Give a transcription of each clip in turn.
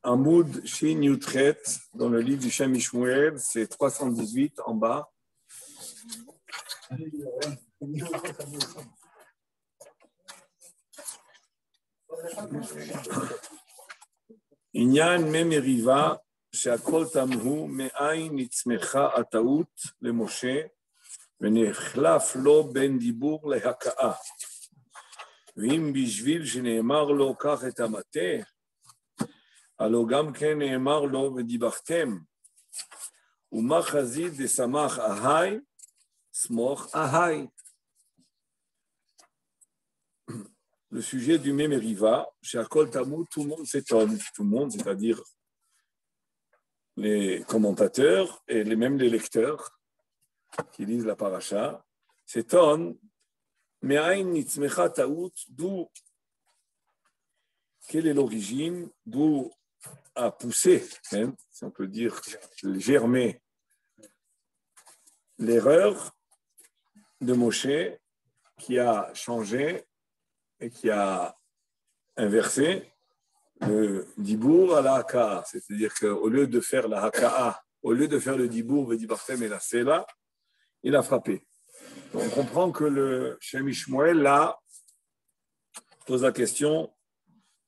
Hamoud Shin Yutret, dans le livre du Shem Ishmuel, c'est 318 en bas. Inyan Memeriva, Sheakol Tamhu, Me'ain Nitzmecha Ataout, le Moshe, Venechlaf lo ben Dibour le Haka'a. Vim Bishvil, Sheneemar lo Kach et Amate. הלא גם כן נאמר לו ודיברתם, ומה חזית דסמך אהי, סמוך אהי. Le sujet du Memeriva, chez Akol Tamou, tout le monde s'étonne, tout le monde, c'est-à-dire les commentateurs et même les lecteurs qui lisent la paracha, s'étonnent, Me'ain nitzmecha ta'ut, d'où, quelle est l'origine, d'où a poussé, hein, si on peut dire, germer l'erreur de Moshe qui a changé et qui a inversé le dibour à la haka'a. C'est-à-dire qu'au lieu de faire la haka'a, au lieu de faire le dibour, vedibartem et la sela, il a frappé. Donc on comprend que le Shem Ishmuel là pose la question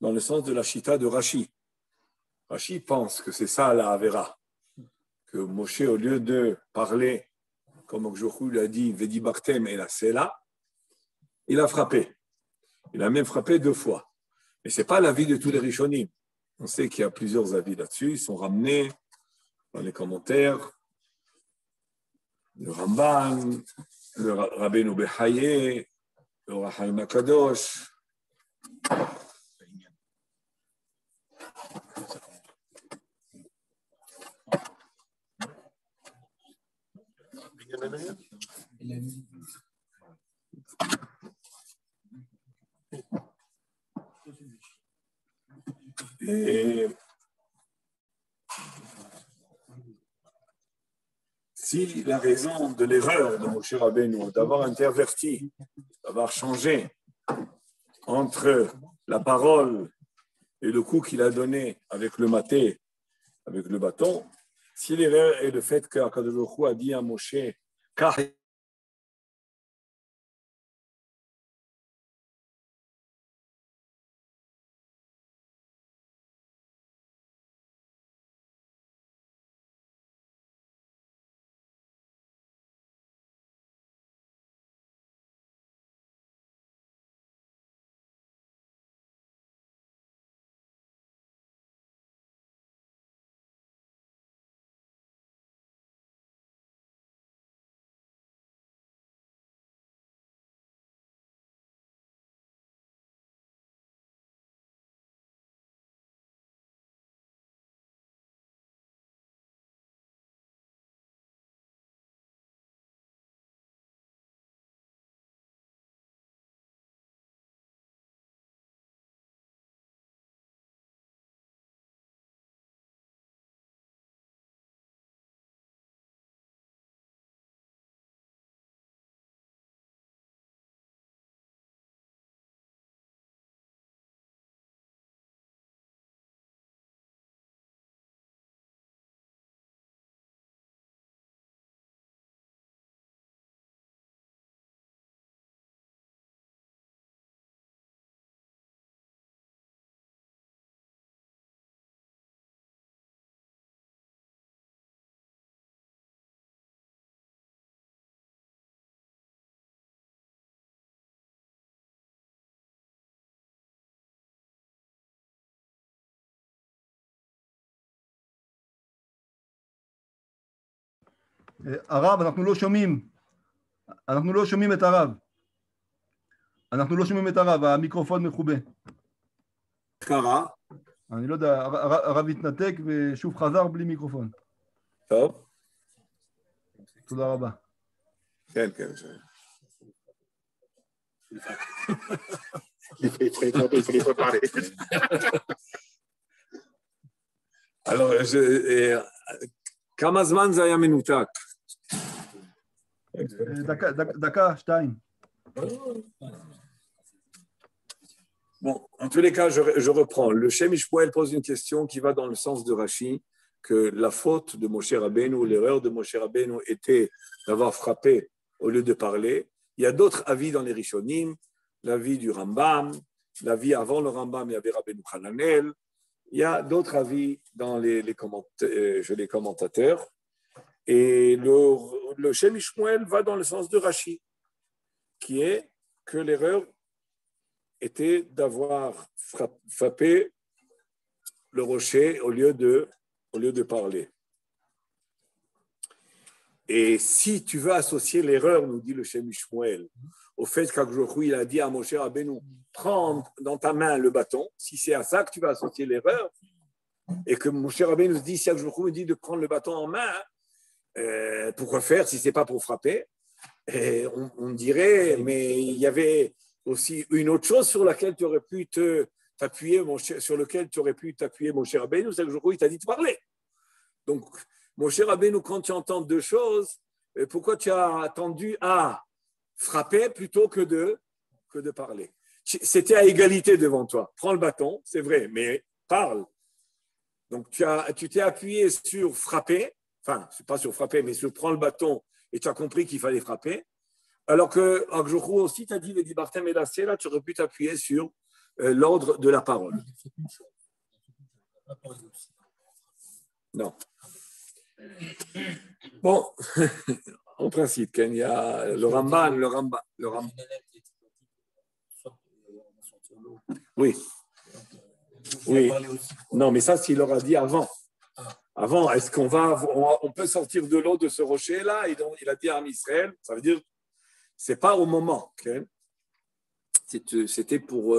dans le sens de la chita de Rashi. Rashi pense que c'est ça la Avera, que Moshe, au lieu de parler, comme Okjochou lui a dit, Vedibartem et la Sela, il a frappé. Il a même frappé 2 fois. Mais ce n'est pas l'avis de tous les Rishonim. On sait qu'il y a plusieurs avis là-dessus, ils sont ramenés dans les commentaires. Le Ramban, le Rabbeinu Behaye, le Rahaim HaKadosh. Et si la raison de l'erreur de Moshe Rabbeinu, d'avoir interverti, d'avoir changé entre la parole et le coup qu'il a donné avec le maté, avec le bâton, si l'erreur est le fait qu'Akadosh Baruch Hu a dit à Moshe, car הרב, אנחנו לא שומעים את הרב. המיקרופון מכובה. קרה? אני לא יודע, הרב התנתק ושוב חזר בלי מיקרופון. טוב. תודה רבה. כן. Il faut parler. Alors, כמה זמן זה היה מנותק? דקה, 2. Bon, en tous les cas, je reprends. Le Shem Ishmael pose une question qui va dans le sens de Rashi, que la faute de Moshe Rabbeinu, l'erreur de Moshe Rabbeinu était d'avoir frappé au lieu de parler. Il y a d'autres avis dans les Rishonim, l'avis du Rambam, l'avis avant le Rambam, il y avait Rabbeinu Hananel. Il y a d'autres avis dans les commentateurs. Et le Shem Ishmael va dans le sens de Rashi, qui est que l'erreur était d'avoir frappé le rocher au lieu de parler. Et si tu veux associer l'erreur, nous dit le Shem Ishmael, au fait qu'Akjochou, il a dit à Moshe Rabbeinu, prends dans ta main le bâton, si c'est à ça que tu vas associer l'erreur, et que Moshe Rabbeinu se dit, si Akjochou me dit de prendre le bâton en main, pourquoi faire si ce n'est pas pour frapper? Et on dirait, mais il y avait aussi une autre chose sur laquelle tu aurais pu t'appuyer, sur lequel tu aurais pu t'appuyer, Moshe Rabbeinu, c'est Akjochou, il t'a dit de parler. Donc, Moshe Rabbeinu, quand tu entends deux choses, pourquoi tu as attendu à frapper plutôt que de parler? C'était à égalité devant toi. Prends le bâton, c'est vrai, mais parle. Donc, tu t'es appuyé sur frapper, enfin, c'est pas sur frapper, mais sur prendre le bâton et tu as compris qu'il fallait frapper. Alors que Akjochou aussi t'a dit, les Barthém et Lassé, là, tu aurais pu t'appuyer sur l'ordre de la parole. Non. Bon, en principe, il y a le Ramban. Oui. Oui. Non, mais ça, s'il leur a dit avant. Avant, est-ce on peut sortir de l'eau de ce rocher-là? Il a dit à Israël, ça veut dire, c'est pas au moment. Okay? C'était pour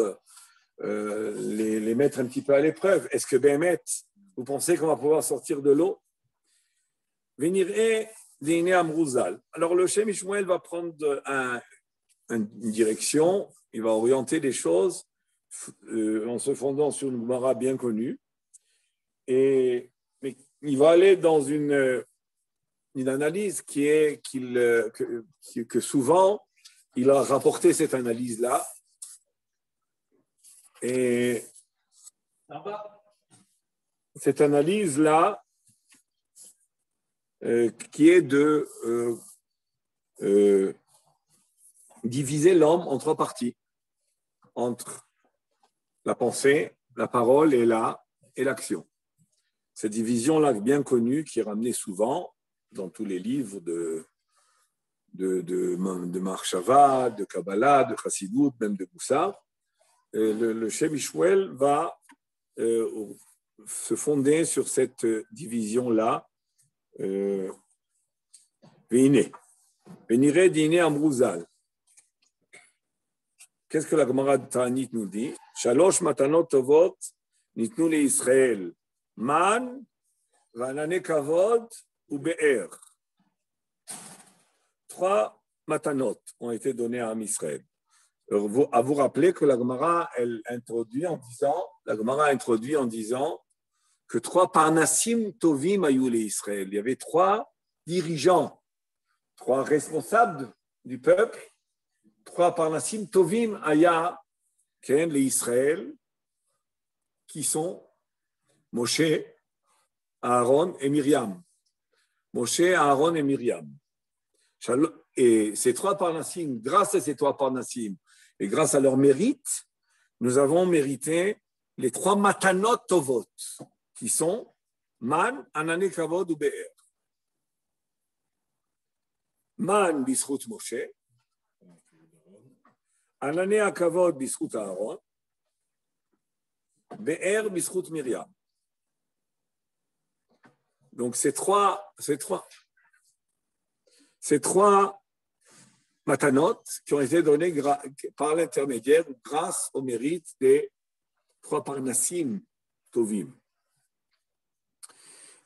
les mettre un petit peu à l'épreuve. Est-ce que Béhémet, vous pensez qu'on va pouvoir sortir de l'eau? Venir dîner à Mrouzal. Alors le Shem Ishmael va prendre une direction, il va orienter les choses en se fondant sur une Gemara bien connue, mais il va aller dans une analyse qui est que souvent il a rapporté cette analyse-là. Et cette analyse-là, qui est de diviser l'homme en trois parties, entre la pensée, la parole et l'action. Cette division-là bien connue, qui est ramenée souvent dans tous les livres de Marshava, de Kabbalah, de Chassidut, même de Moussar, le Shem Ishmael va se fonder sur cette division-là. Venirez dîner à Mrouzal. Qu'est-ce que la Gemara de Ta'anit nous dit? Shalosh matanot tovot nitnu le Israël. Man, vanane kavod ou be'er. 3 matanot ont été donnés à Israël. À vous rappeler que la Gemara introduit en disant que 3 parnassim tovim ayou le Israël. Il y avait 3 dirigeants, 3 responsables du peuple, 3 parnassim tovim aya ken le Israël, qui sont Moshe, Aaron et Myriam. Moshe, Aaron et Myriam. Et ces 3 parnassim, grâce à ces 3 parnassim et grâce à leur mérite, nous avons mérité les 3 matanot tovot, qui sont Man, Anane Kavod ou Be'er. Man bisrout Moshe, Anane Kavod bisrout Aaron, Be'er bisrout Myriam. Donc ces trois matanot qui ont été donnés par l'intermédiaire grâce au mérite des 3 parnassim tovim.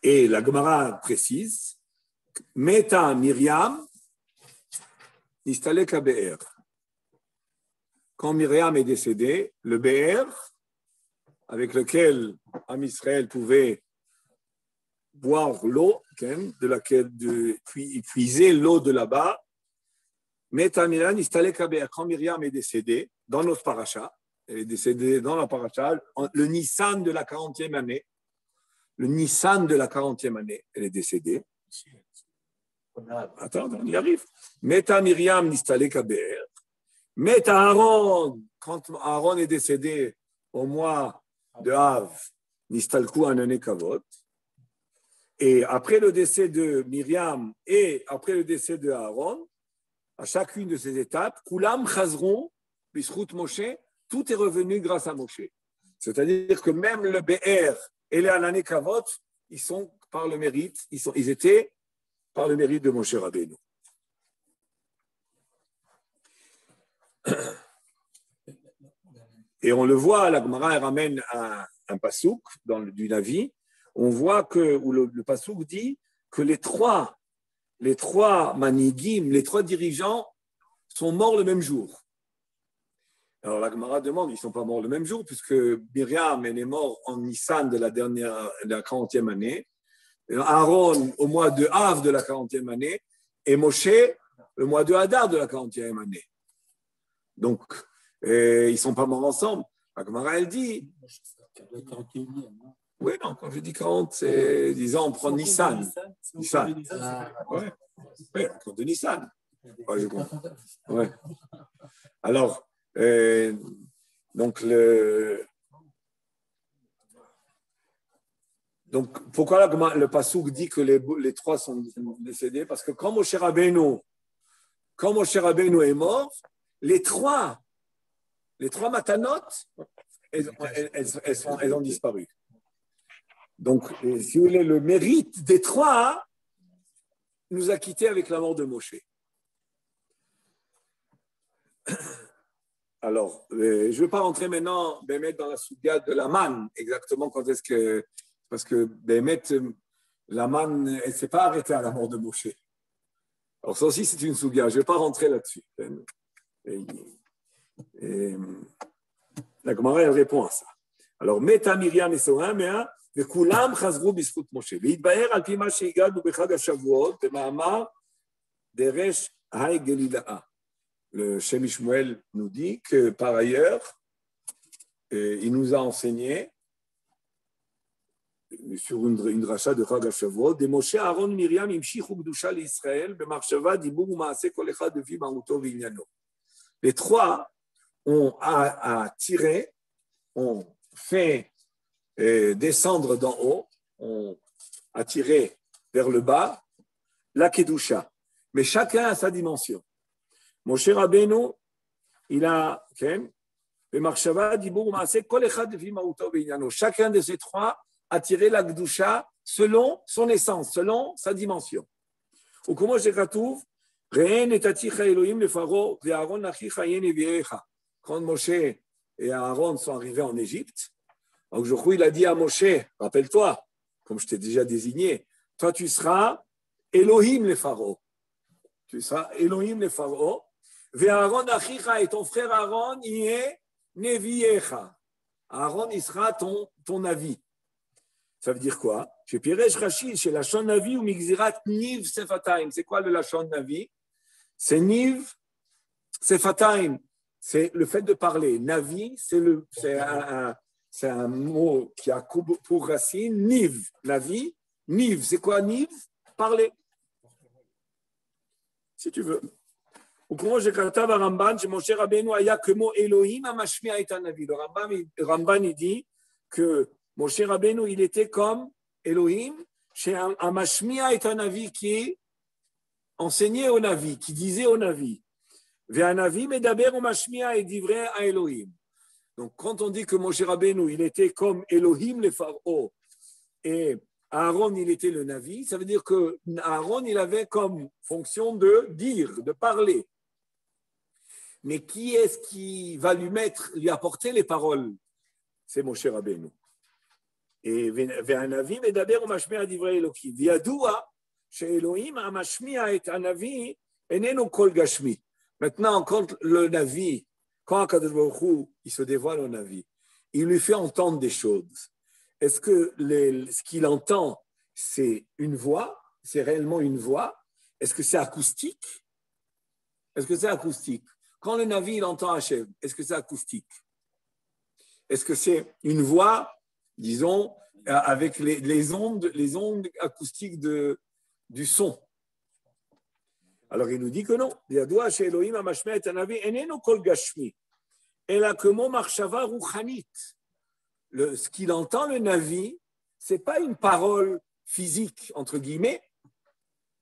Et la Gemara précise, Meta Myriam, Nistaleka Be'er. Quand Myriam est décédée, le Be'er, avec lequel Am Israël pouvait boire l'eau, de laquelle puiser l'eau de là-bas, Meta Myriam, Nistaleka Be'er. Quand Myriam est décédée, dans notre paracha, elle est décédée dans la paracha, le Nissan de la 40e année. Le Nissan de la 40e année, elle est décédée. Attends, on y arrive. Meta Myriam Nistale Kaber. Meta Aaron, quand Aaron est décédé au mois de Av, Nistalku Anane Kavot. Et après le décès de Myriam et après le décès de Aaron, à chacune de ces étapes, Kulam Chazron, Bisrout Moshe, tout est revenu grâce à Moshe. C'est-à-dire que même le BR et les Anane Kavot, ils sont par le mérite, ils étaient par le mérite de Moshe Rabbeinu. Et on le voit, la Gemara ramène un pasouk du Navi. On voit que où le pasouk dit que les trois manigim, les trois dirigeants sont morts le même jour. Alors la Gemara demande, ils ne sont pas morts le même jour puisque Myriam elle est mort en Nissan de la 40e année, Aaron au mois de Av de la 40e année et Moshe le mois de Hadar de la 40e année. Donc, ils ne sont pas morts ensemble. La Gemara, elle dit... Oui, non, quand je dis 40, c'est, disons, on prend Nissan. Nissan. Oui, on prend de Nissan. Ouais, je comprends. Ouais. Alors, donc, pourquoi le Passouk dit que les trois sont décédés? Parce que quand Moshe Rabbeinu est mort, les trois matanotes, elles ont disparu. Donc, si vous voulez, le mérite des trois nous a quittés avec la mort de Moshe. Alors, je ne vais pas rentrer maintenant dans la souga de la manne, exactement quand est-ce que... Parce que la manne, elle ne s'est pas arrêtée à la mort de Moshe. Alors ça aussi, c'est une souga. Je ne vais pas rentrer là-dessus. Et la Gemara, elle répond à ça. Alors, Meta Myriam et Soham, mais וכולם חזרו בזכות משה. והתבהר על פי מה שהגענו בחג השבועות, במאמר דרש היי גלילאה. Le Shem Shmuel nous dit que par ailleurs, il nous a enseigné sur une dracha de Chag HaShavuot, de Moshe, Aaron, Myriam, המשיכו קדושה לישראל, במחשבה, דיבור ומעשה כל אחד לפי מהותו ועניינו. Les trois ont attiré, ont fait descendre d'en haut, ont attiré vers le bas la Kedusha. Mais chacun a sa dimension. Moshe Rabbeinu, il a, chacun de ces trois a tiré la Kedusha selon son essence, selon sa dimension. Ou comment je retrouve, quand Moshe et Aaron sont arrivés en Égypte, donc il a dit à Moshe, rappelle-toi, comme je t'ai déjà désigné, toi tu seras Elohim le Pharaon. Tu seras Elohim le Pharaon. Aaron achicha et ton frère Aaron, il est Neviecha. Aaron, il sera ton avis. Ça veut dire quoi? Chez Piresh Rachid, chez Lachon Navi ou Migzirat Niv Sefataim. C'est quoi le Lachon Navi? C'est Niv Sefataim. C'est le fait de parler. Navi, c'est un mot qui a pour racine Niv. Navi, Niv. C'est quoi Niv? Parler. Si tu veux. Ou comment je katav à Ramban, chez Moshe Rabbeinu aya que mot Elohim amashmi'a et Navi. Le Ramban il dit que Moshe Rabbeinu il était comme Elohim chez un mashmi'a et Navi qui enseignait au Navi, qui disait au Navi. Ve Navi medaber ou mashmi'a et divrei à Elohim. Donc quand on dit que Moshe Rabbeinu il était comme Elohim le Pharaon et Aaron, il était le Navi, ça veut dire que Aaron, il avait comme fonction de dire, de parler. Mais qui est-ce qui va lui apporter les paroles? C'est Moshe Rabbeinu. Et Ve'anavi medaber u'mashmi'a divrei Elokim. V'yadua she'Elohim ha'mashmi'a et ha'navi enenu kol gashmi. Maintenant, quand le Navi, quand HaKadosh Baruch Hu, il se dévoile au Navi, il lui fait entendre des choses. Est-ce que ce qu'il entend, c'est une voix? C'est réellement une voix? Est-ce que c'est acoustique? Est-ce que c'est acoustique? Quand le Navi il entend Hachem, est-ce que c'est acoustique? Est-ce que c'est une voix, disons, avec les ondes acoustiques du son? Alors il nous dit que non. Yadua she'Elohim hamashmi'a et hanavi eneno kol gashmi, ela kemo marshava ruchanit. Ce qu'il entend, le Navi, ce n'est pas une parole physique, entre guillemets,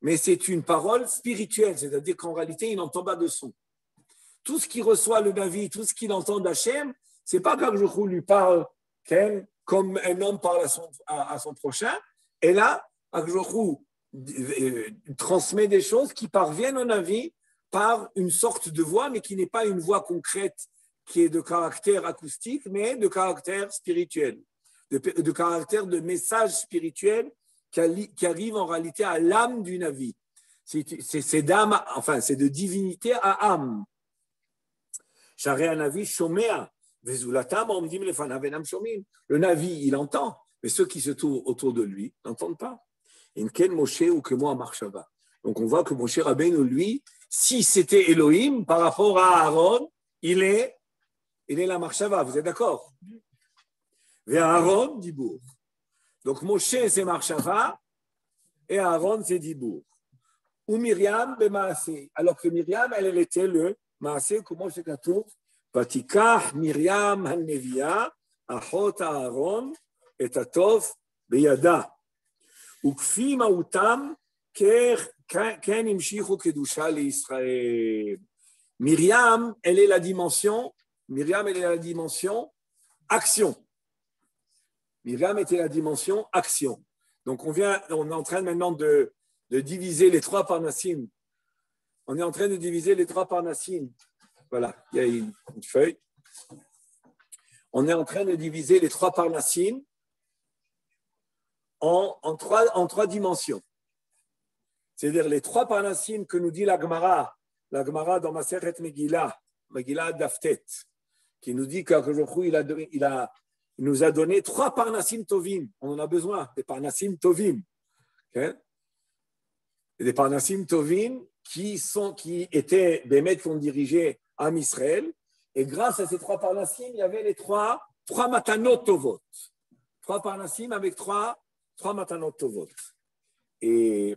mais c'est une parole spirituelle, c'est-à-dire qu'en réalité, il n'entend pas de son. Tout ce qu'il reçoit, le Navi, tout ce qu'il entend d'Hachem, ce n'est pas quand je lui parle comme un homme parle à son prochain, et là, Akjouchou transmet des choses qui parviennent au Navi par une sorte de voix, mais qui n'est pas une voix concrète, qui est de caractère acoustique, mais de caractère spirituel, de caractère de message spirituel qui arrive en réalité à l'âme du Navi. C'est d'âme, enfin, c'est de divinité à âme. Le Navi, il entend, mais ceux qui se trouvent autour de lui n'entendent pas. Donc on voit que Moshe Rabbeinu, lui, si c'était Elohim, par rapport à Aaron, il est la marshava, vous êtes d'accord? Vers Aaron, Dibour. Donc Moshe, c'est marshava, et Aaron, c'est Dibour. Ou Myriam, Bemaasé. Alors que Myriam, elle était le Maasé, comment c'est qu'à tout? Vatikah Myriam Hanevia, Achot Aaron, et Atov, Beyada. Ukfi Mautam, Ken Imshichu Kedusha l'Israël. Myriam, elle est la dimension action. Myriam était la dimension action. Donc on est en train maintenant de diviser les trois parnassim. On est en train de diviser les trois parnassim. Voilà, il y a une feuille. On est en train de diviser les trois parnassim en trois dimensions. C'est-à-dire les trois parnassim que nous dit la Gemara dans Masechet Megillah Daftet, qui nous dit qu'il nous a donné trois parnassim tovim. On en a besoin, des parnassim tovim. Okay? Des parnassim tovim qui étaient des maîtres qui ont dirigé Am Israël. Et grâce à ces trois parnassim, il y avait les trois matanot tovot. Trois parnassim avec trois matanot tovot. Et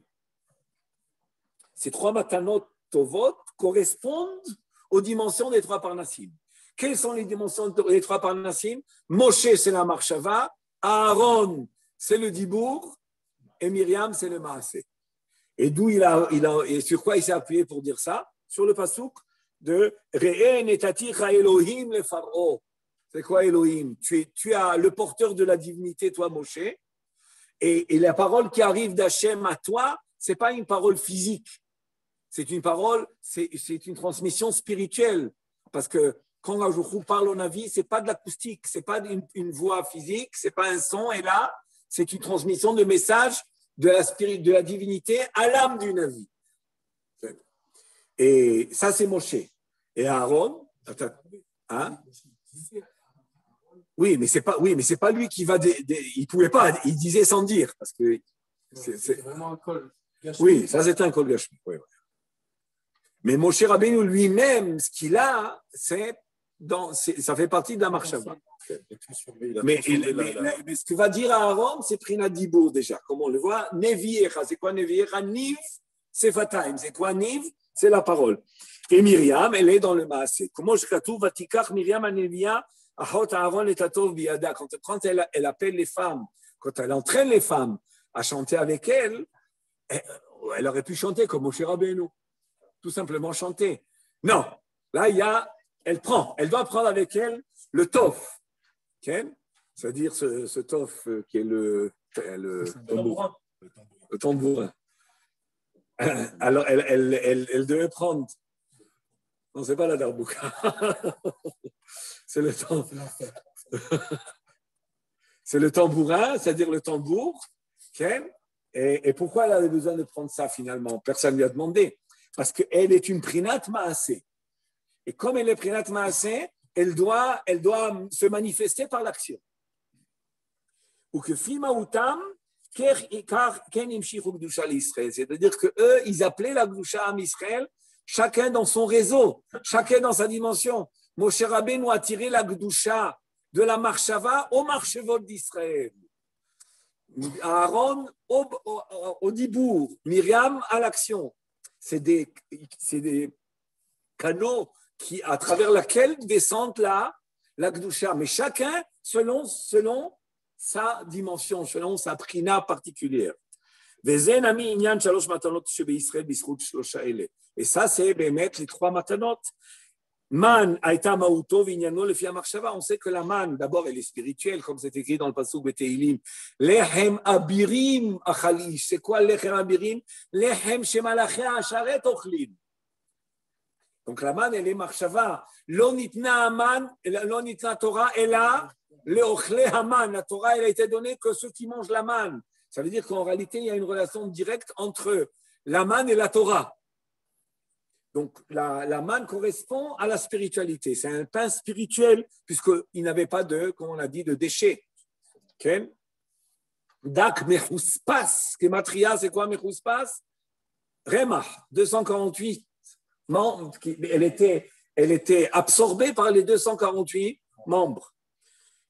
ces trois matanot tovot correspondent aux dimensions des trois parnassim. Quelles sont les dimensions des trois parnassim? Moshe, c'est la marshava, Aaron, c'est le dibour, et Myriam, c'est le maasé. Et d'où et sur quoi il s'est appuyé pour dire ça? Sur le pasuk de Re'e netaticha Elohim le Pharaon. C'est quoi Elohim? Tu as le porteur de la divinité, toi, Moshe, et la parole qui arrive d'Hachem à toi, c'est pas une parole physique. C'est une parole, c'est une transmission spirituelle. Parce que quand Ajouchou parle au Navi, ce n'est pas de l'acoustique, ce n'est pas une voix physique, ce n'est pas un son. Et là, c'est une transmission de message de la divinité à l'âme du Navi. Et ça, c'est Moshe. Et Aaron, hein? Oui, mais c'est pas lui qui va. Il pouvait pas. Il disait sans dire parce que c'est vraiment un col. Oui, ça c'est un col gashmi. Oui. Mais Moshe Rabbeinu lui-même, ce qu'il a, ça fait partie de la marshava. Mais ce que va dire Aaron, c'est Prinat Dibour déjà, comme on le voit. Neviecha, c'est quoi Neviecha? Niv, c'est Fataim. C'est quoi Niv? C'est la parole. Et Myriam, elle est dans le Maasé. Comment je trouve Vatikach Myriam Anevia, Achot Aaron et Tatov Biada. Quand elle appelle les femmes, quand elle entraîne les femmes à chanter avec elle aurait pu chanter comme Moshe Rabbeinu. Tout simplement chanter. Non, là, elle doit prendre avec elle le tof, okay? C'est-à-dire ce tof qui est le tambourin. Alors, elle devait prendre, non, c'est pas la darbouka, c'est le tambourin, c'est-à-dire le tambour, okay? Et pourquoi elle avait besoin de prendre ça finalement? Personne ne lui a demandé. Parce qu'elle est une prinat maasé. Et comme elle est prinat maasé, elle doit se manifester par l'action. Ou que fima utam ken imshichu kedusha l'Israël. C'est-à-dire qu'eux, ils appelaient la kedusha à Israël, chacun dans son réseau, chacun dans sa dimension. Moshe Rabbeinu a tiré la kedusha de la marshava au marchevot d'Israël. Aaron au dibour, Myriam à l'action. C'est des canaux à travers lesquels descendent la Gdusha, mais chacun selon sa dimension, selon sa prina particulière. Et ça, c'est les trois matanot. Man aïta ma'uto vinyano le fia marshava. On sait que la man, d'abord, elle est spirituelle, comme c'est écrit dans le pasuk Beteilim. Lehem abirim achalish. C'est quoi lechem abirim? Lehem shemalachia asharet ochlin. Donc la man, elle est marshava. Lo nitna aman, lo nitna Torah, elle a le ochle haman. La Torah, elle a été donnée que ceux qui mangent la man. Ça veut dire qu'en réalité, il y a une relation directe entre la man et la Torah. Donc, la manne correspond à la spiritualité. C'est un pain spirituel, puisqu'il n'avait pas de, comme on a dit, de déchets. Okay? Dak mechuspas, Gematria, c'est quoi mechuspas? Remah, 248 membres. Elle était absorbée par les 248 membres.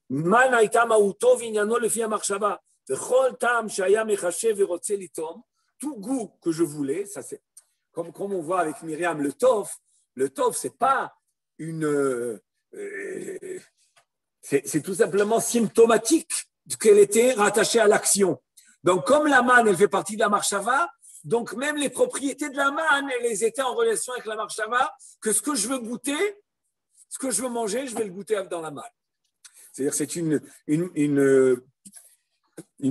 Man haïta ma'uto vinyano le fia marshava. V'chol tam shaya mechashev v'rotze litom. Tout goût que je voulais, ça c'est comme on voit avec Myriam, le tov, c'est pas c'est tout simplement symptomatique qu'elle était rattachée à l'action. Donc, comme la manne, elle fait partie de la marshava, donc même les propriétés de la manne, elles étaient en relation avec la marshava, que ce que je veux goûter, ce que je veux manger, je vais le goûter dans la manne. C'est-à-dire c'est une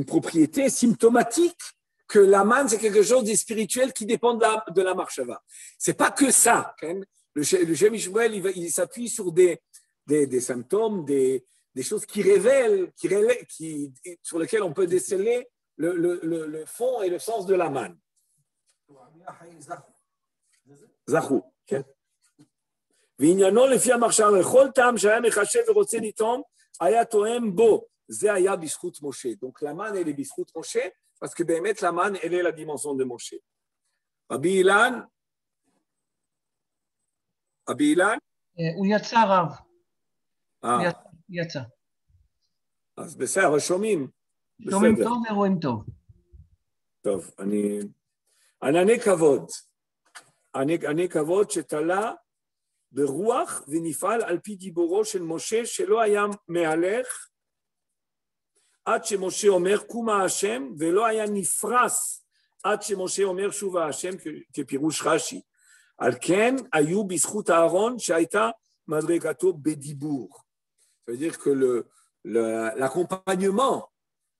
propriété symptomatique que la manne, c'est quelque chose de spirituel qui dépend de la marshava. C'est pas que ça. Hein. Le Shem Ishmael, il s'appuie sur des symptômes, des choses qui révèlent, sur lesquelles on peut déceler le fond et le sens de la manne. Zachou. ועניינו לפי המחשבה, וכל טעם שהיה מחשב ורוצה לטעום, היה תואם בו. זה היה בזכות משה. Donc la manne, elle est בזכות משה, parce que באמת la manne, elle est la dimension de Moshe. רבי אילן? הוא יצא רב. יצא. אז בסדר, שומעים. שומעים טוב ורואים טוב. טוב, ענני כבוד. ענני כבוד שתלה ברוח ונפעל על פי דיבורו של משה שלא היה מהלך עד שמשה אומר קומה השם ולא היה נפרס עד שמשה אומר שובה השם כפירוש רש"י. על כן היו בזכות אהרון שהייתה מדרגתו בדיבור. Ça veut dire que l'accompagnement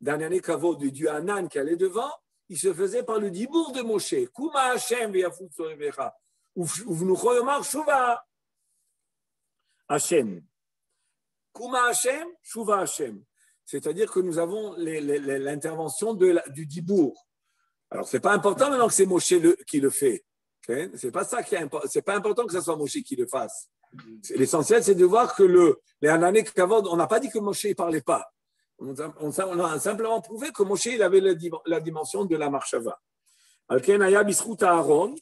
d'Anané Kavod de Dieu Anan qui allait devant, il se faisait par le dibour de Moshe. Kuma Hashem ve'yafut sorevecha. Uvnucho yomar shuva Hashem. Kuma Hashem, shuva Hashem. C'est-à-dire que nous avons l'intervention du dibour. Alors, ce n'est pas important maintenant que c'est Moshe qui le fait. Okay? Ce n'est pas ça qui est important. Ce n'est pas important que ce soit Moshe qui le fasse. L'essentiel, c'est de voir que les Anané Kavod, on n'a pas dit que Moshe ne parlait pas. On a simplement prouvé que Moshe il avait la dimension de la marshava. Alken Aya Bisrout Aaron,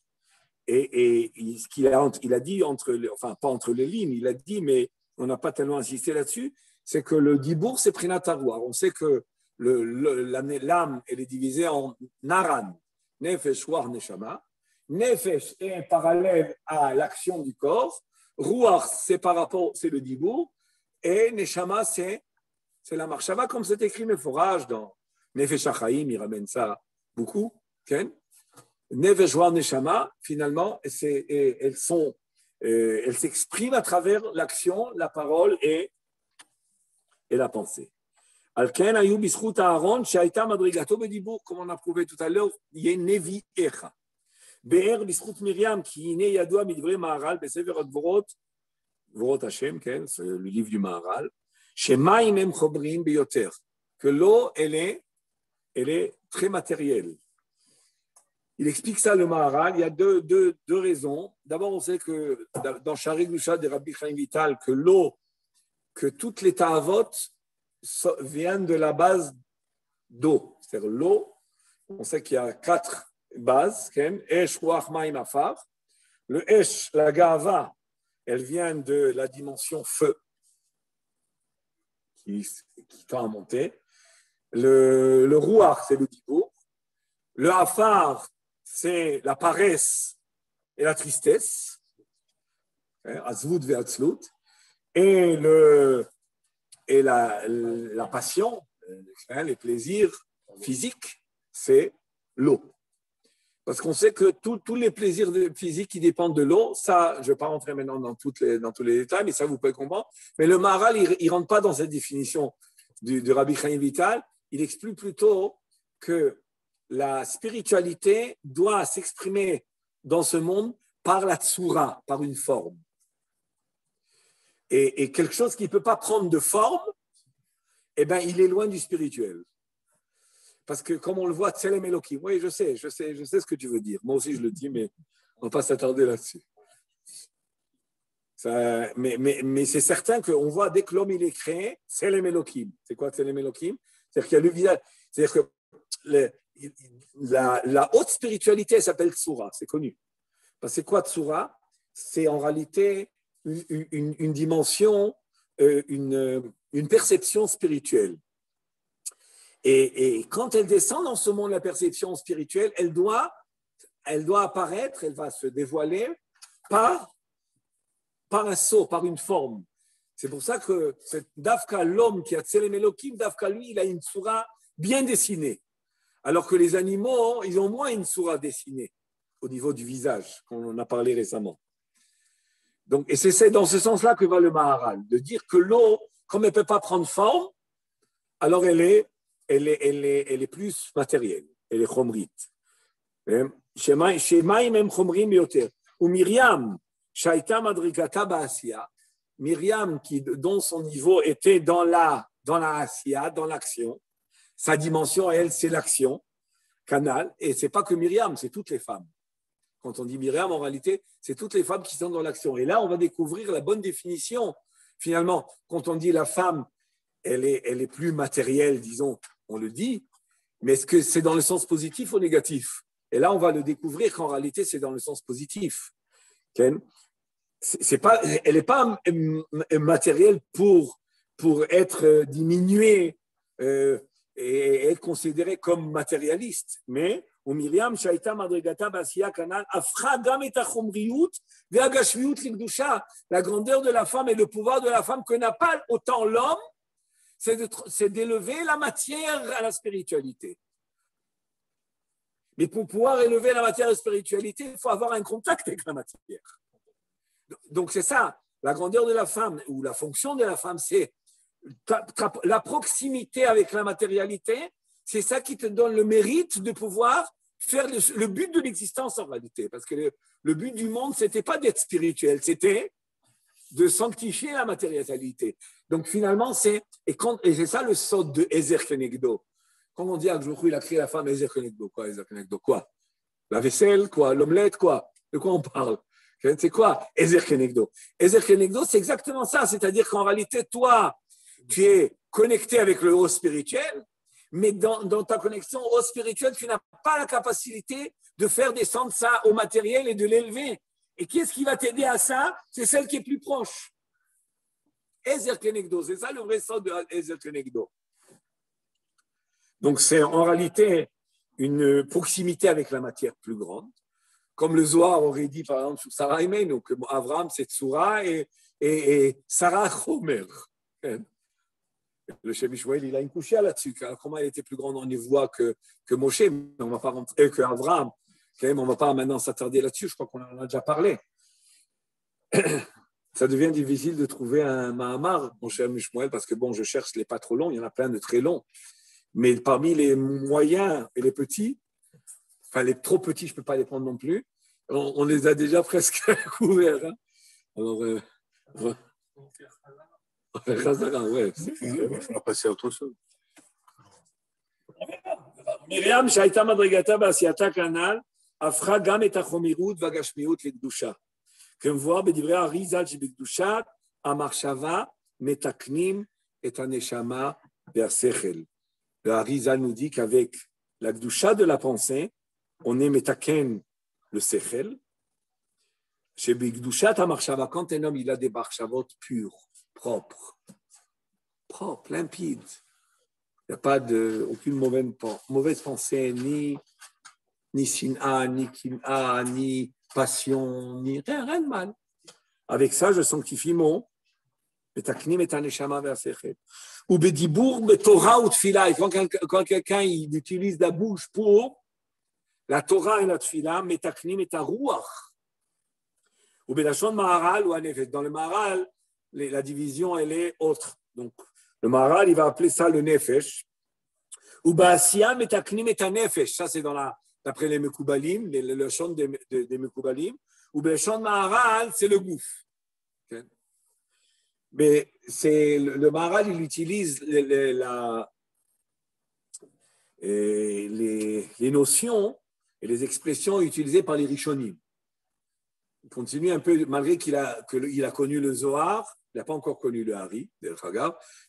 et ce qu'il a dit, enfin pas entre les lignes, il a dit, mais on n'a pas tellement insisté là-dessus, c'est que le dibour, c'est Prinat Haruach. On sait que l'âme, elle est divisée en Naran, Nefesh, Ruach, Neshama. Nefesh est parallèle à l'action du corps. Ruach, c'est le dibour. Et Neshama, c'est la marshava, comme c'est écrit Meforaj dans Nefesh HaChaim, il ramène ça beaucoup. Okay? Nefesh, Ruach, Neshama, finalement, elles s'expriment à travers l'action, la parole et la pensée. Alken ayu bischut Aaron, she'ayta madrigato bedibour, comme on a prouvé tout à l'heure, yeh nevi echa. Be'er bischut Myriam, ki hine yadoua midvrei Maharal, besefer Dvorot, Dvorot Hashem, c'est le livre du Maharal, she'mayim hem chobrim beyoter, que l'eau, elle est très matérielle. Il explique ça, le Maharal. Il y a deux raisons. D'abord, on sait que dans Shari Gdusha de Rabbi Chaim Vital, que l'eau, que toutes les ta'avot viennent de la base d'eau. C'est-à-dire l'eau, on sait qu'il y a 4 bases. Esh, Ruach, Maim, Afar. Le Esh, la Gava, elle vient de la dimension feu. qui tend à monter. Le rouach, c'est le dibour. Le hafar, c'est la paresse et la tristesse. Azvut ve'atzlut. Et la passion, les plaisirs physiques, c'est l'eau. Parce qu'on sait que tous les plaisirs physiques qui dépendent de l'eau, ça, je ne vais pas rentrer maintenant dans tous les détails, mais ça, vous pouvez comprendre. Mais le Maharal, il ne rentre pas dans cette définition du Rabbi Chaim Vital. Il explique plutôt que la spiritualité doit s'exprimer dans ce monde par la tsura, par une forme. Et quelque chose qui ne peut pas prendre de forme, eh ben, il est loin du spirituel. Parce que comme on le voit, Tselem Elohim, oui, je sais ce que tu veux dire. Moi aussi, je le dis, mais on ne va pas s'attarder là-dessus. Mais c'est certain qu'on voit, dès que l'homme il est créé, Tselem Elohim. C'est quoi Tselem Elohim? C'est-à-dire qu'il y a le visage. C'est-à-dire que la haute spiritualité, elle s'appelle Tsura, c'est connu. Parce que c'est quoi Tsura? C'est en réalité une dimension, une perception spirituelle. Et quand elle descend dans ce monde, la perception spirituelle, elle doit apparaître, elle va se dévoiler par un saut, par une forme. C'est pour ça que Dafka, l'homme qui a Tselem Elohim, Dafka, lui, il a une soura bien dessinée. Alors que les animaux, ils ont moins une soura dessinée au niveau du visage, qu'on en a parlé récemment. Donc, et c'est dans ce sens-là que va le Maharal, de dire que l'eau, comme elle ne peut pas prendre forme, alors elle est plus matérielle, elle est chomrite. Shemaim em chomrim yoter. Ou Myriam, shaita madrigata ba'asiya, Myriam, dont son niveau était dans la asiya, dans l'action, sa dimension, elle, c'est l'action, canal, et ce n'est pas que Myriam, c'est toutes les femmes. Quand on dit Myriam, en réalité, c'est toutes les femmes qui sont dans l'action. Et là, on va découvrir la bonne définition. Finalement, quand on dit la femme, elle est plus matérielle, disons, on le dit, mais est-ce que c'est dans le sens positif ou négatif? Et là, on va le découvrir qu'en réalité, c'est dans le sens positif. Okay? Elle n'est pas matérielle pour être diminuée et être considérée comme matérialiste, mais Myriam shaita madrigata basiya kanal afra gam et achomriut ve'agashviut likdusha. La grandeur de la femme et le pouvoir de la femme que n'a pas autant l'homme, c'est d'élever la matière à la spiritualité. Mais pour pouvoir élever la matière à la spiritualité, il faut avoir un contact avec la matière. Donc c'est ça, la grandeur de la femme ou la fonction de la femme, c'est la proximité avec la matérialité, c'est ça qui te donne le mérite de pouvoir faire le but de l'existence en réalité. Parce que le but du monde, ce n'était pas d'être spirituel, c'était de sanctifier la matérialité. Donc finalement, et c'est ça le sod de Ezer Kenegdo. Quand on dit à Gjourou, il a créé la femme Ezer Kenegdo, quoi, Ezer Kenegdo, quoi? La vaisselle, quoi? L'omelette, quoi? De quoi on parle? C'est quoi Ezer Kenegdo? Ezer Kenegdo, c'est exactement ça. C'est-à-dire qu'en réalité, toi, tu es connecté avec le haut spirituel, mais dans ta connexion au spirituel, tu n'as pas la capacité de faire descendre ça au matériel et de l'élever. Et qui est-ce qui va t'aider à ça? C'est celle qui est plus proche. Ezer Kenegdo, c'est ça le vrai sens de Ezer Kenegdo. Donc c'est en réalité une proximité avec la matière plus grande. Comme le Zohar aurait dit par exemple sur Sarah Imen, donc Abraham c'est Tsura et Sarah Chomer. Le Shem Ishmael, il a une couchia là-dessus. Comment elle était plus grande en Ivoire que Moshe, mais on va pas rentrer que Abraham. On ne va pas maintenant s'attarder là-dessus, je crois qu'on en a déjà parlé. Ça devient difficile de trouver un Mahamar, mon cher Mishmoel, parce que bon, je cherche les pas trop longs, il y en a plein de très longs. Mais parmi les moyens et les petits, enfin les trop petits, je ne peux pas les prendre non plus, on les a déjà presque couverts. Hein. Alors, ouais. On va passer à autre chose. Myriam, shaita madrigata ba'asiyata kanal, afra gam et achomirut vagashmiut lekdusha. Comme voir, b'divrei Arizal shebekdusha, amarshava metaknim et aneshama ve'asechel. Le Arizal nous dit qu'avec la kdusha de la pensée, on est metaken le sechel. Chez Bikdushat amarshava, quand un homme il a des barshavot purs, propres, propre, limpide. Il n'y a pas aucune mauvaise pensée, ni sin'a, ni kin'a, ni passion, ni rien de mal. Avec ça, je sanctifie mon metaknim et aneshama ve'asechel. Ou bedibour betorah ou tfila. Et quand quelqu'un il utilise la bouche pour la Torah et la tfila, metaknim et ruach. Ou belashon maharal ou anefesh. Dans le maharal, la division elle est autre. Donc le maharal il va appeler ça le nefesh. Ou ba'asiya metaknim et anefesh. Ça c'est d'après les mekoubalim, le chant des mekoubalim. Ou belashon maharal c'est le gouf. Okay. Mais c'est le Maharal, il utilise les notions et les expressions utilisées par les Rishonim. Il continue un peu, malgré qu'il a connu le Zohar, il n'a pas encore connu le Hari, mais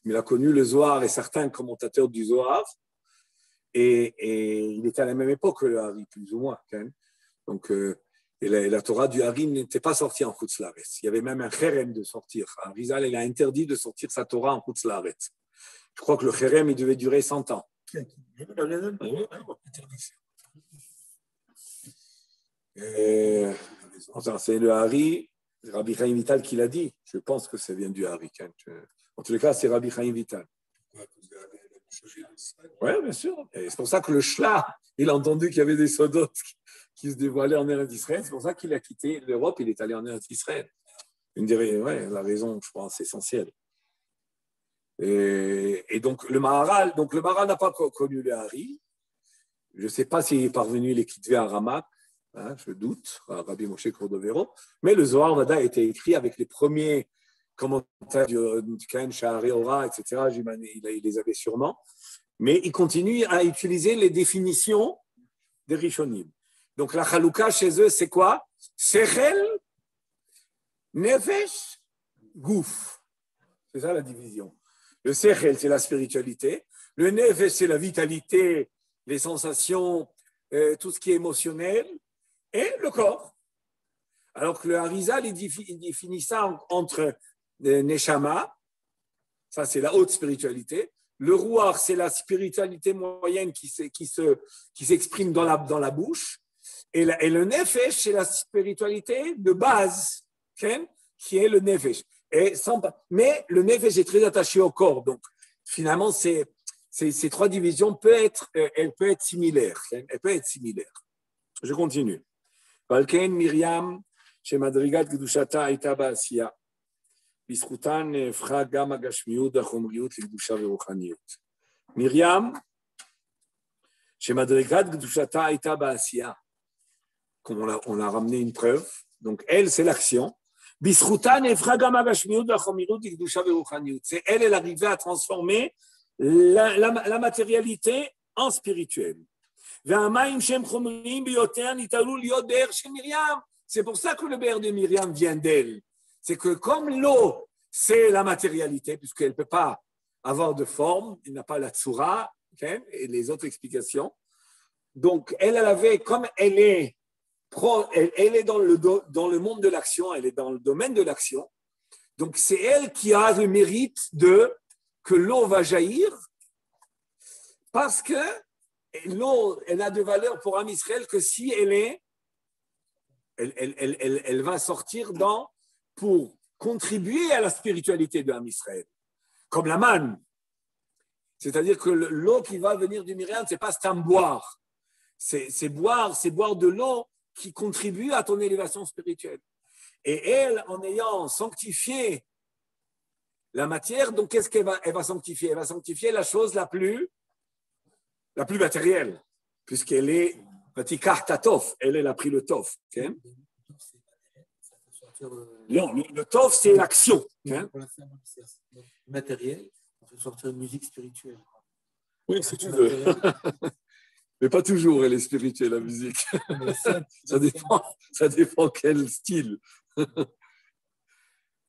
il a connu le Zohar et certains commentateurs du Zohar, et il était à la même époque que le Hari, plus ou moins. Hein. Donc, et la Torah du Hari n'était pas sortie en Chutz Laaretz. Il y avait même un cherem de sortir. Arizal, il a interdit de sortir sa Torah en Chutz Laaretz. Je crois que le cherem, il devait durer 100 ans. C'est le Hari, Rabbi Chaim Vital qui l'a dit. Je pense que ça vient du Hari. En tous les cas, c'est Rabbi Chaim Vital. Oui, bien sûr. Et c'est pour ça que le Shla, il a entendu qu'il y avait des sodotes qui se dévoilaient en Eretz Israël. C'est pour ça qu'il a quitté l'Europe, il est allé en Eretz Israël. La raison, je pense, essentielle. Et donc, le Maharal n'a pas connu le Hari. Je ne sais pas s'il est parvenu les Kitvé à Ramak, hein, je doute, à Rabbi Moshe Cordovero, mais le Zohar Vada a été écrit avec les premiers commentaires du Kain Sha'arei Ora, etc. Il les avait sûrement. Mais il continue à utiliser les définitions des Rishonim. Donc la Chalouka chez eux, c'est quoi? Sechel, Nefesh, Gouf. C'est ça la division. Le Sechel, c'est la spiritualité. Le Nefesh, c'est la vitalité, les sensations, tout ce qui est émotionnel. Et le corps. Alors que le Harizal, il définit ça entre Neshama, ça c'est la haute spiritualité. Le Ruach, c'est la spiritualité moyenne qui s'exprime dans la bouche. Et le Nefesh, c'est la spiritualité de base, okay, qui est le Nefesh. Mais le Nefesh est très attaché au corps. Donc, finalement, ces trois divisions elles peuvent être similaires. Elles peuvent être similaires. Je continue. Valken Miriam, chez Madrigat Gdushata Aïta Ba'asiya. בזכותן נהפכה גם הגשמיות והחומריות לקדושה ורוחניות. מרים, שמדרגת קדושתה הייתה בעשייה, comme on a ramené une preuve, donc elle c'est l'action, בזכותה נהפכה גם הגשמיות והחומריות לקדושה ורוחניות. C'est elle arrivait à transformer la matérialité en spirituel. והמים שהם חומריים ביותר נתעלו להיות באר של מרים. C'est pour ça que le beurre de Myriam vient d'elle. C'est que comme l'eau, c'est la matérialité, puisqu'elle ne peut pas avoir de forme, il n'a pas la tsura, okay, et les autres explications. Donc, elle avait, comme elle est dans le monde de l'action, elle est dans le domaine de l'action, donc c'est elle qui a le mérite que l'eau va jaillir, parce que l'eau, elle a de valeur pour Am Israël que si elle va sortir pour contribuer à la spiritualité de Am Israël, comme la manne. C'est-à-dire que l'eau qui va venir du Myriam, ce n'est pas stam boire. C'est boire de l'eau qui contribue à ton élévation spirituelle. Et elle, en ayant sanctifié la matière, donc qu'est-ce qu'elle va sanctifier? Elle va sanctifier la chose la plus matérielle, puisqu'elle est Vatikar Tatof, elle a pris le Tof. Okay? Non, le Tov, c'est l'action. Hein? Matériel, on fait sortir une musique spirituelle. Oui, si tu veux. Mais pas toujours, elle est spirituelle, la musique. Ça dépend quel style. Non,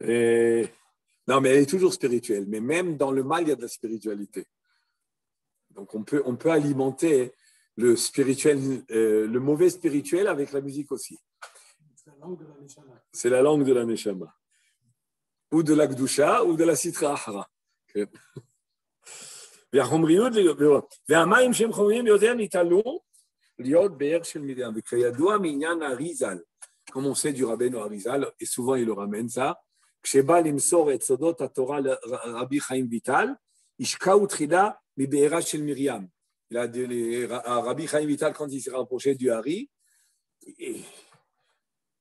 mais elle est toujours spirituelle. Mais même dans le mal, il y a de la spiritualité. Donc, on peut alimenter le spirituel, le mauvais spirituel avec la musique aussi. C'est la langue de la Neshama. Ou de la Gdusha ou de la Sitra Ahra. והחומריות, והמים שהם חומריים יותר ניתנו להיות באר של מרים. וכידוע מעניין האריזל, comme on sait du Rabbeinu Arizal, et souvent il le ramène ça, כשבא למסור את סודות התורה לרבי חיים ויטל, השקעו תחילה מבארה של מרים. Rabbi Chaim Vital, quand il s'est rapproché du Hari,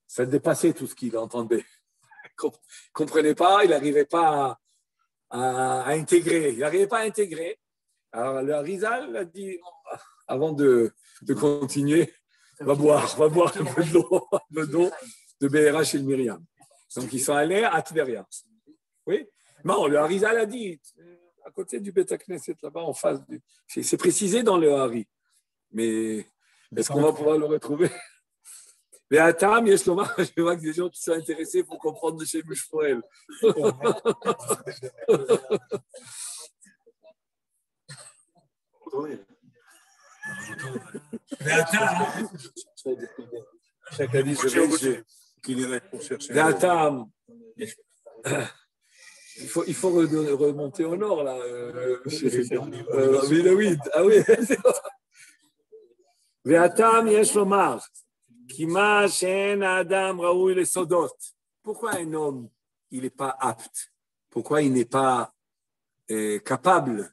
ça dépassait tout ce qu'il entendait. Il ne comprenait pas, il n'arrivait pas à intégrer. Il n'arrivait pas à intégrer. Alors le Harizal a dit, avant de continuer, va boire un peu d'eau de Béhéra chez le Myriam. Donc ils sont allés à Tveria. Oui? Non, le Harizal a dit, à côté du Beth Knesset, là-bas, en face. C'est précisé dans le Hari. Mais est-ce qu'on va pouvoir le retrouver? Mais à Tam, je vois que des gens qui sont intéressés pour comprendre de chez Mouchpoel. Mais à Tam, chaque année, je vais qu'il irait pour chercher. Mais à Tam, il faut remonter au nord, là. Ah oui, c'est vrai. והטעם יש לומר, כי מה שאין האדם ראוי לסודות. Pourquoi un homme, il n'est pas apte? Pourquoi il n'est pas capable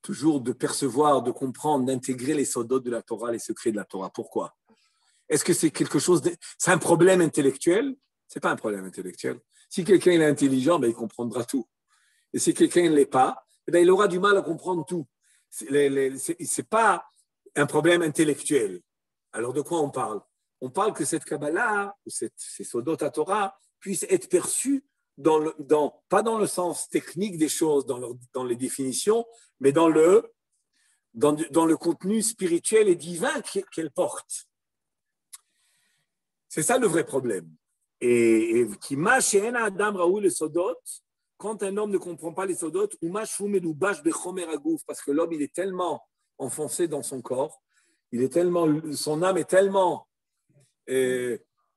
toujours de percevoir, de comprendre, d'intégrer les sodot de la Torah, les secrets de la Torah? Pourquoi? Est-ce que c'est quelque chose c'est un problème intellectuel? Ce n'est pas un problème intellectuel. Si quelqu'un est intelligent, ben, il comprendra tout. Et si quelqu'un ne l'est pas, ben, il aura du mal à comprendre tout. Ce n'est pas un problème intellectuel. Alors de quoi on parle? On parle que cette Kabbalah, ou ces Sodot à Torah, puissent être perçus pas dans le sens technique des choses, dans les définitions, mais dans le contenu spirituel et divin qu'elle porte. C'est ça le vrai problème. Et quand un homme ne comprend pas les sodot, parce que l'homme il est tellement enfoncé dans son corps, son âme est tellement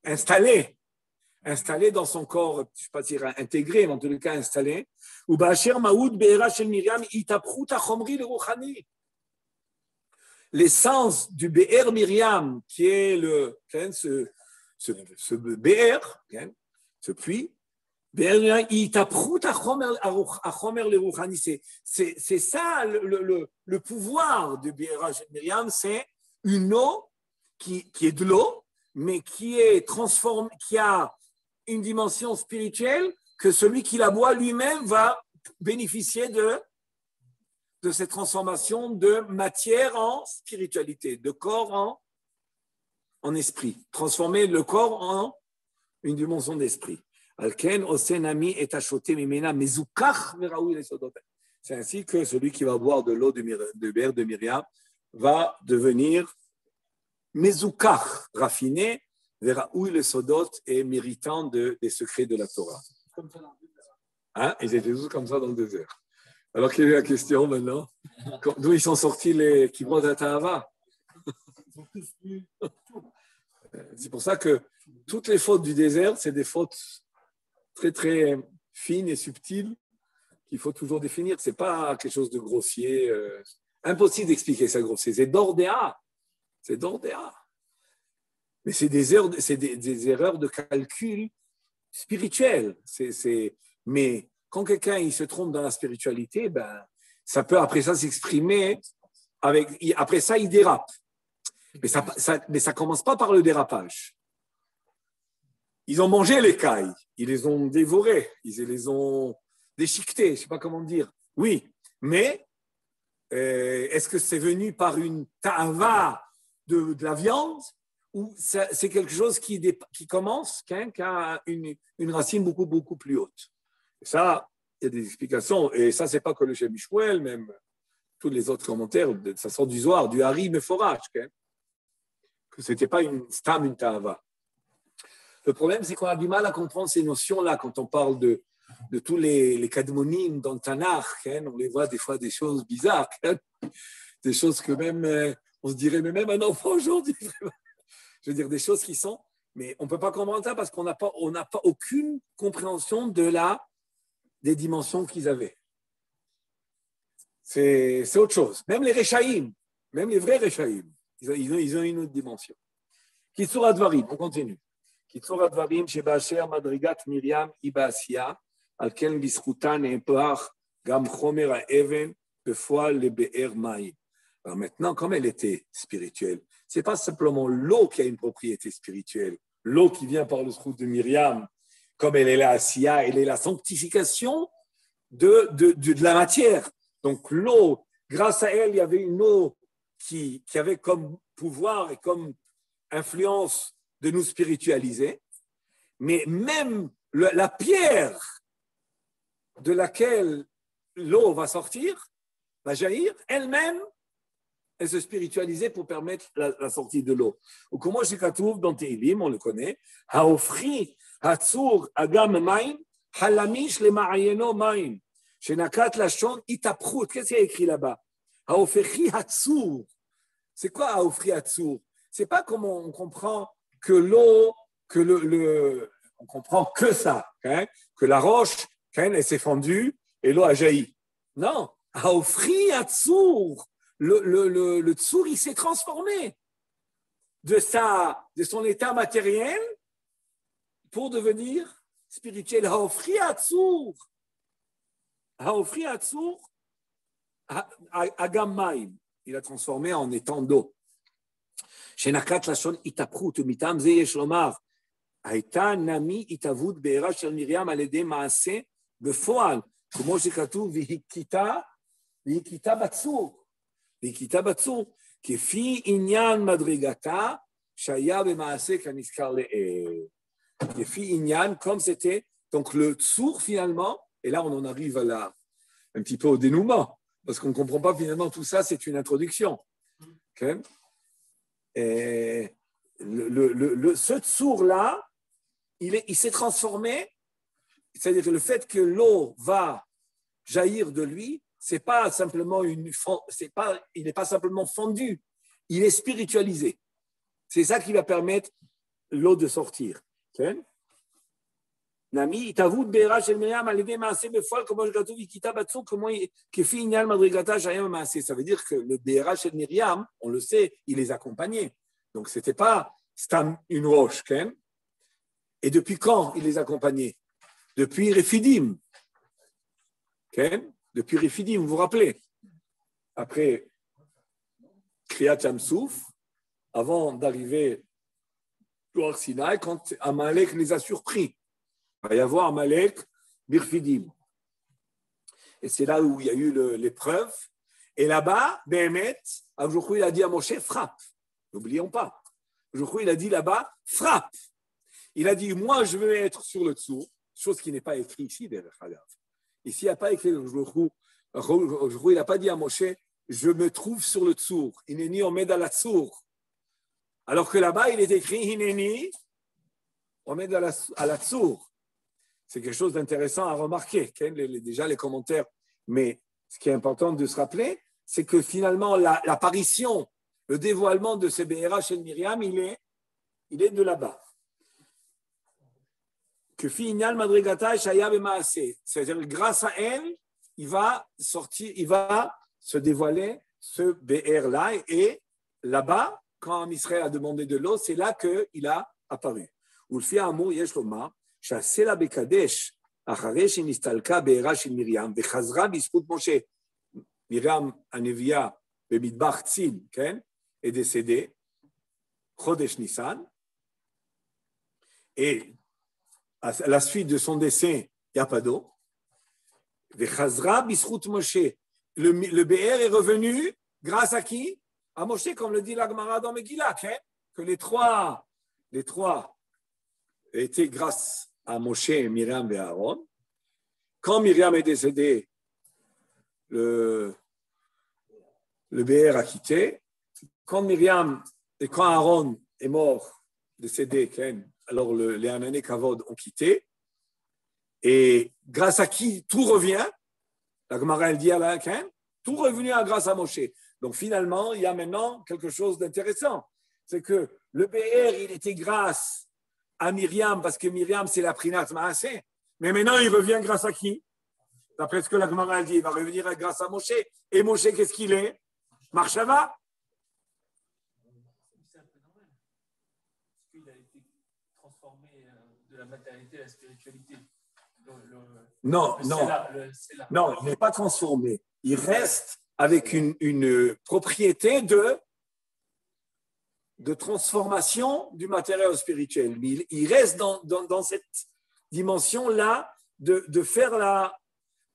installée dans son corps, je ne sais pas dire intégrée, mais en tout cas installée. L'essence du Be'er Miriam, qui est ce Be'er, ce puits, c'est ça le pouvoir de Be'er Miriam, c'est une eau qui est de l'eau, mais qui est transformée, qui a une dimension spirituelle que celui qui la boit lui-même va bénéficier de cette transformation de matière en spiritualité, de corps en esprit. Transformer le corps en une dimension d'esprit. C'est ainsi que celui qui va boire de l'eau de Be'er de Miriam va devenir Mezoukach, raffiné, Veraoui le Sodot et méritant des secrets de la Torah. Hein? Ils étaient tous comme ça dans le désert. Alors, quelle est la question maintenant? D'où ils sont sortis les Kibrot Atahava? C'est pour ça que toutes les fautes du désert, c'est des fautes très, très fines et subtiles qu'il faut toujours définir. Ce n'est pas quelque chose de grossier. Impossible d'expliquer ça grossier. C'est d'ordéa. C'est d'ordéa. Mais c'est des erreurs de calcul spirituel. Mais quand quelqu'un il se trompe dans la spiritualité, ben, ça peut après ça s'exprimer. Après ça, il dérape. Mais ça ne commence pas par le dérapage. Ils ont mangé les cailles, ils les ont dévorés, ils les ont déchiquetés, je ne sais pas comment dire. Oui, mais est-ce que c'est venu par une ta'ava de la viande ou c'est quelque chose qui commence, qui a une racine beaucoup, beaucoup plus haute? Et ça, il y a des explications. Et ça, ce n'est pas que le Shem Mishmuel, même tous les autres commentaires, ça sort du Zohar, du Hari Meforach, que ce n'était pas une ta'ava. Le problème, c'est qu'on a du mal à comprendre ces notions-là quand on parle de tous les kadmonim dans le Tanakh. On les voit des fois des choses bizarres, des choses que même, on se dirait, mais même un enfant aujourd'hui. Je veux dire, des choses qui sont... Mais on ne peut pas comprendre ça parce qu'on n'a pas aucune compréhension des dimensions qu'ils avaient. c'est autre chose. Même les Rechaïm, même les vrais Rechaïm, ils ont une autre dimension. Kitsur Advarim, on continue. Kitsur Advarim, Shebasher Madrigat Miriam Ibasiya, Alken Biskuta Ne'epar, Gam Chomer Haeven, Befoal le Be'er Maïm. Alors maintenant, comme elle était spirituelle, ce n'est pas simplement l'eau qui a une propriété spirituelle. L'eau qui vient par le trou de Myriam, comme elle est la Asiya, elle est la sanctification de la matière. Donc l'eau, grâce à elle, il y avait une eau qui avait comme pouvoir et comme influence de nous spiritualiser. Mais même la pierre de laquelle l'eau va sortir, va jaillir, elle-même, elle se spiritualisait pour permettre la sortie de l'eau. Ou comment je trouve dans Tehillim, on le connaît, Haofri, Hatzur, Agam Maim, Halamish le Ma'ayeno Maim, Shenakat Lashon, Itaprout. Qu'est-ce qu'il y a écrit là-bas? Haofri Hatzur. C'est quoi Haofri Hatzur? C'est pas comme on comprend que l'eau, que on comprend que ça, hein, que la roche, hein, elle s'est fendue et l'eau a jailli. Non, Haofri Hatzur. Le tsour, il s'est transformé de son état matériel pour devenir spirituel. Haofri Hatzur. Haofri Hatzur, Agam Maim. Il a transformé en étang d'eau. Shenakat Lashon Itaprut, Mitam Ze Yesh Lomar. Haïta Nami Itavut Be'era Shel Miriam Alede Maase Befoal. Comment c'est katuv Vihikita Batsur. Vihikita Batsur. Kefi Inyan Madrigata Shaya Bemaase Kaniskar Le'e. Kefi Inyan, comme c'était. Donc le Tsour finalement, et là on en arrive à un petit peu au dénouement, parce qu'on ne comprend pas finalement tout ça, c'est une introduction. Okay? Et ce Tsour-là, il s'est transformé, c'est-à-dire que le fait que l'eau va jaillir de lui, il n'est pas simplement fondu, il est spiritualisé. C'est ça qui va permettre l'eau de sortir. Okay? Nami, Itavut Be'era Shel Miriam Alede Maase Befoal, comment je gatouv Ikita Batsou, comment Kefi Inyan Madrigata Shaya Maase. Ça veut dire que le Be'era Shel Miriam, on le sait, il les accompagnait. Donc c'était pas une roche, okay? Et depuis quand il les accompagnait? Depuis Refidim. Okay? Depuis Refidim, vous vous rappelez? Après Kriyat Yamsouf, avant d'arriver au Sinaï, quand Amalek les a surpris. Il va y avoir Amalek, Birfidim. Et c'est là où il y a eu l'épreuve. Et là-bas, Behemet, il a dit à Moshe, frappe. N'oublions pas. Il a dit là-bas, frappe. Il a dit, moi, je veux être sur le dessous, chose qui n'est pas écrite ici, derrière Hagav. Ici, il n'y a pas écrit, il n'a pas dit à Moshe, je me trouve sur le dessous. Hineni omed à la tsour. Alors que là-bas, il est écrit, Hineni omed à la tsour. C'est quelque chose d'intéressant à remarquer, déjà les commentaires. Mais ce qui est important de se rappeler, c'est que finalement, l'apparition, le dévoilement de ce Be'era Shel Miriam, il est de là-bas. Que fi Inyan Madrigata Shaya Bemaase. C'est-à-dire grâce à elle, il va se dévoiler ce Be'er-là. Et là-bas, quand Israël a demandé de l'eau, c'est là qu'il a apparu. Ulfi Amour Yesh Lomar. שהסלע בקדש, אחרי שנסתלקה בעירה של מרים, וחזרה בזכות משה, מרים הנביאה במטבח צין, כן? est décédée, חודש ניסן, et à la suite de son décès, il n'y a pas d'eau, וחזרה בזכות משה, le Be'er est revenu grâce à qui? À Moshe, comme le dit la Gemara dans Megillah, hein? Que les trois étaient grâce à Moshe, Myriam et Aaron. Quand Myriam est décédée, le Be'er a quitté. Quand Myriam et quand Aaron est mort, décédé, alors les Hanané Kavod ont quitté. Et grâce à qui tout revient? La Gemara, elle dit à la tout revenu grâce à Moshe. Donc finalement, il y a maintenant quelque chose d'intéressant. C'est que le Be'er, il était grâce à Myriam, parce que Myriam, c'est la Prinat Maaseh. Mais maintenant, il revient grâce à qui? D'après ce que la Gemara dit, il va revenir grâce à Moshe. Et Moshe, qu'est-ce qu'il est? Marshava. C'est un peu normal. Parce qu'il a été transformé de la matérialité à la spiritualité. Non, il n'est pas transformé. Il reste avec une propriété de transformation du matériel spirituel. Mais il reste dans cette dimension-là de faire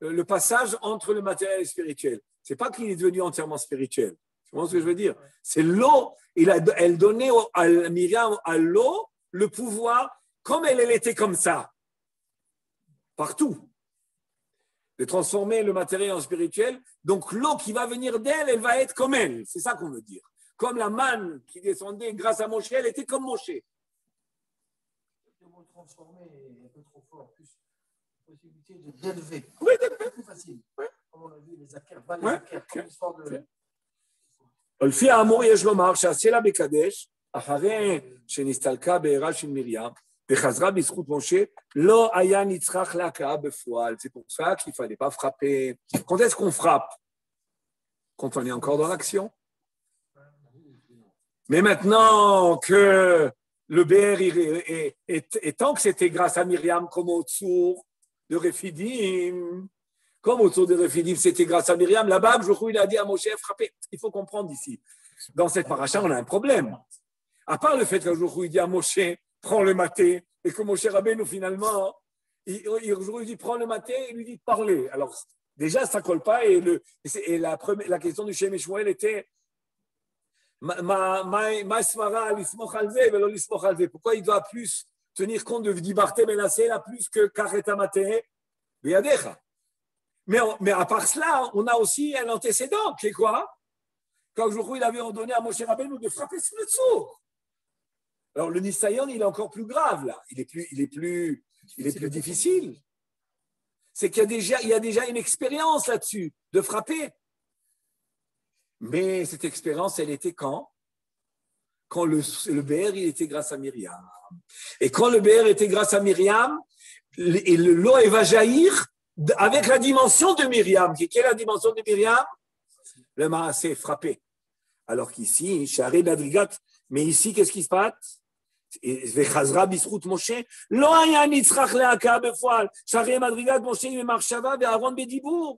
le passage entre le matériel et le spirituel. Ce n'est pas qu'il est devenu entièrement spirituel. Tu vois ce que je veux dire? C'est l'eau. Elle donnait à Myriam, à l'eau, le pouvoir, comme elle était comme ça, partout, de transformer le matériel en spirituel. Donc l'eau qui va venir d'elle, elle va être comme elle. C'est ça qu'on veut dire. Comme la manne qui descendait grâce à Moshe, elle était comme Moshe. Le mot transformer est un peu trop fort. Plus possibilité d'élever. Oui, c'est plus facile. Oui. Comme on a vu, les akers, pas les akers, comme l'histoire de. לפי האמור יש לומר שהסלע בקדש, אחרי שנסתלקה בעירה של מרים וחזרה בזכות משה, לא היה נצרך להכאה בפועל. C'est pour ça qu'il ne fallait pas frapper. Quand est-ce qu'on frappe? Quand on est encore dans l'action. Mais maintenant que le BR est tant que c'était grâce à Myriam comme au Tsour de Rephidim, comme au Tsour de Rephidim, c'était grâce à Myriam, là-bas, il a dit à Moshe, frappez. Il faut comprendre ici. Dans cette paracha, on a un problème. À part le fait qu'un jour, il dit à Moshe, prends le maté, et que Moshe Rabbeinu, finalement, il dit, prends le maté, et il lui dit de parler. Alors, déjà, ça ne colle pas, et la question du Shem et Shmuel était, pourquoi il doit plus tenir compte de Dibarté Menassé là plus que Kareta Maté Beyadecha? Mais à part cela, on a aussi un antécédent qui est quoi? Quand jour il avait ordonné à Moshe Rabbeinu de frapper sur le sourd. Alors le Nisayon, il est encore plus grave là. Il est plus difficile. C'est qu'il y a déjà une expérience là-dessus de frapper. Mais cette expérience, elle était quand le BR, il était grâce à Myriam. Et quand le BR était grâce à Myriam, l'eau va jaillir avec la dimension de Myriam. Quelle est la dimension de Myriam? Le Maasé frappé. Alors qu'ici, Shari Madrigat, mais ici, qu'est-ce qui se passe? Vechazra bisrout Moshe, lo haya nitzrach le'aka befoual. Shari Madrigat Moshe Marshava ve'Aaron bedibour.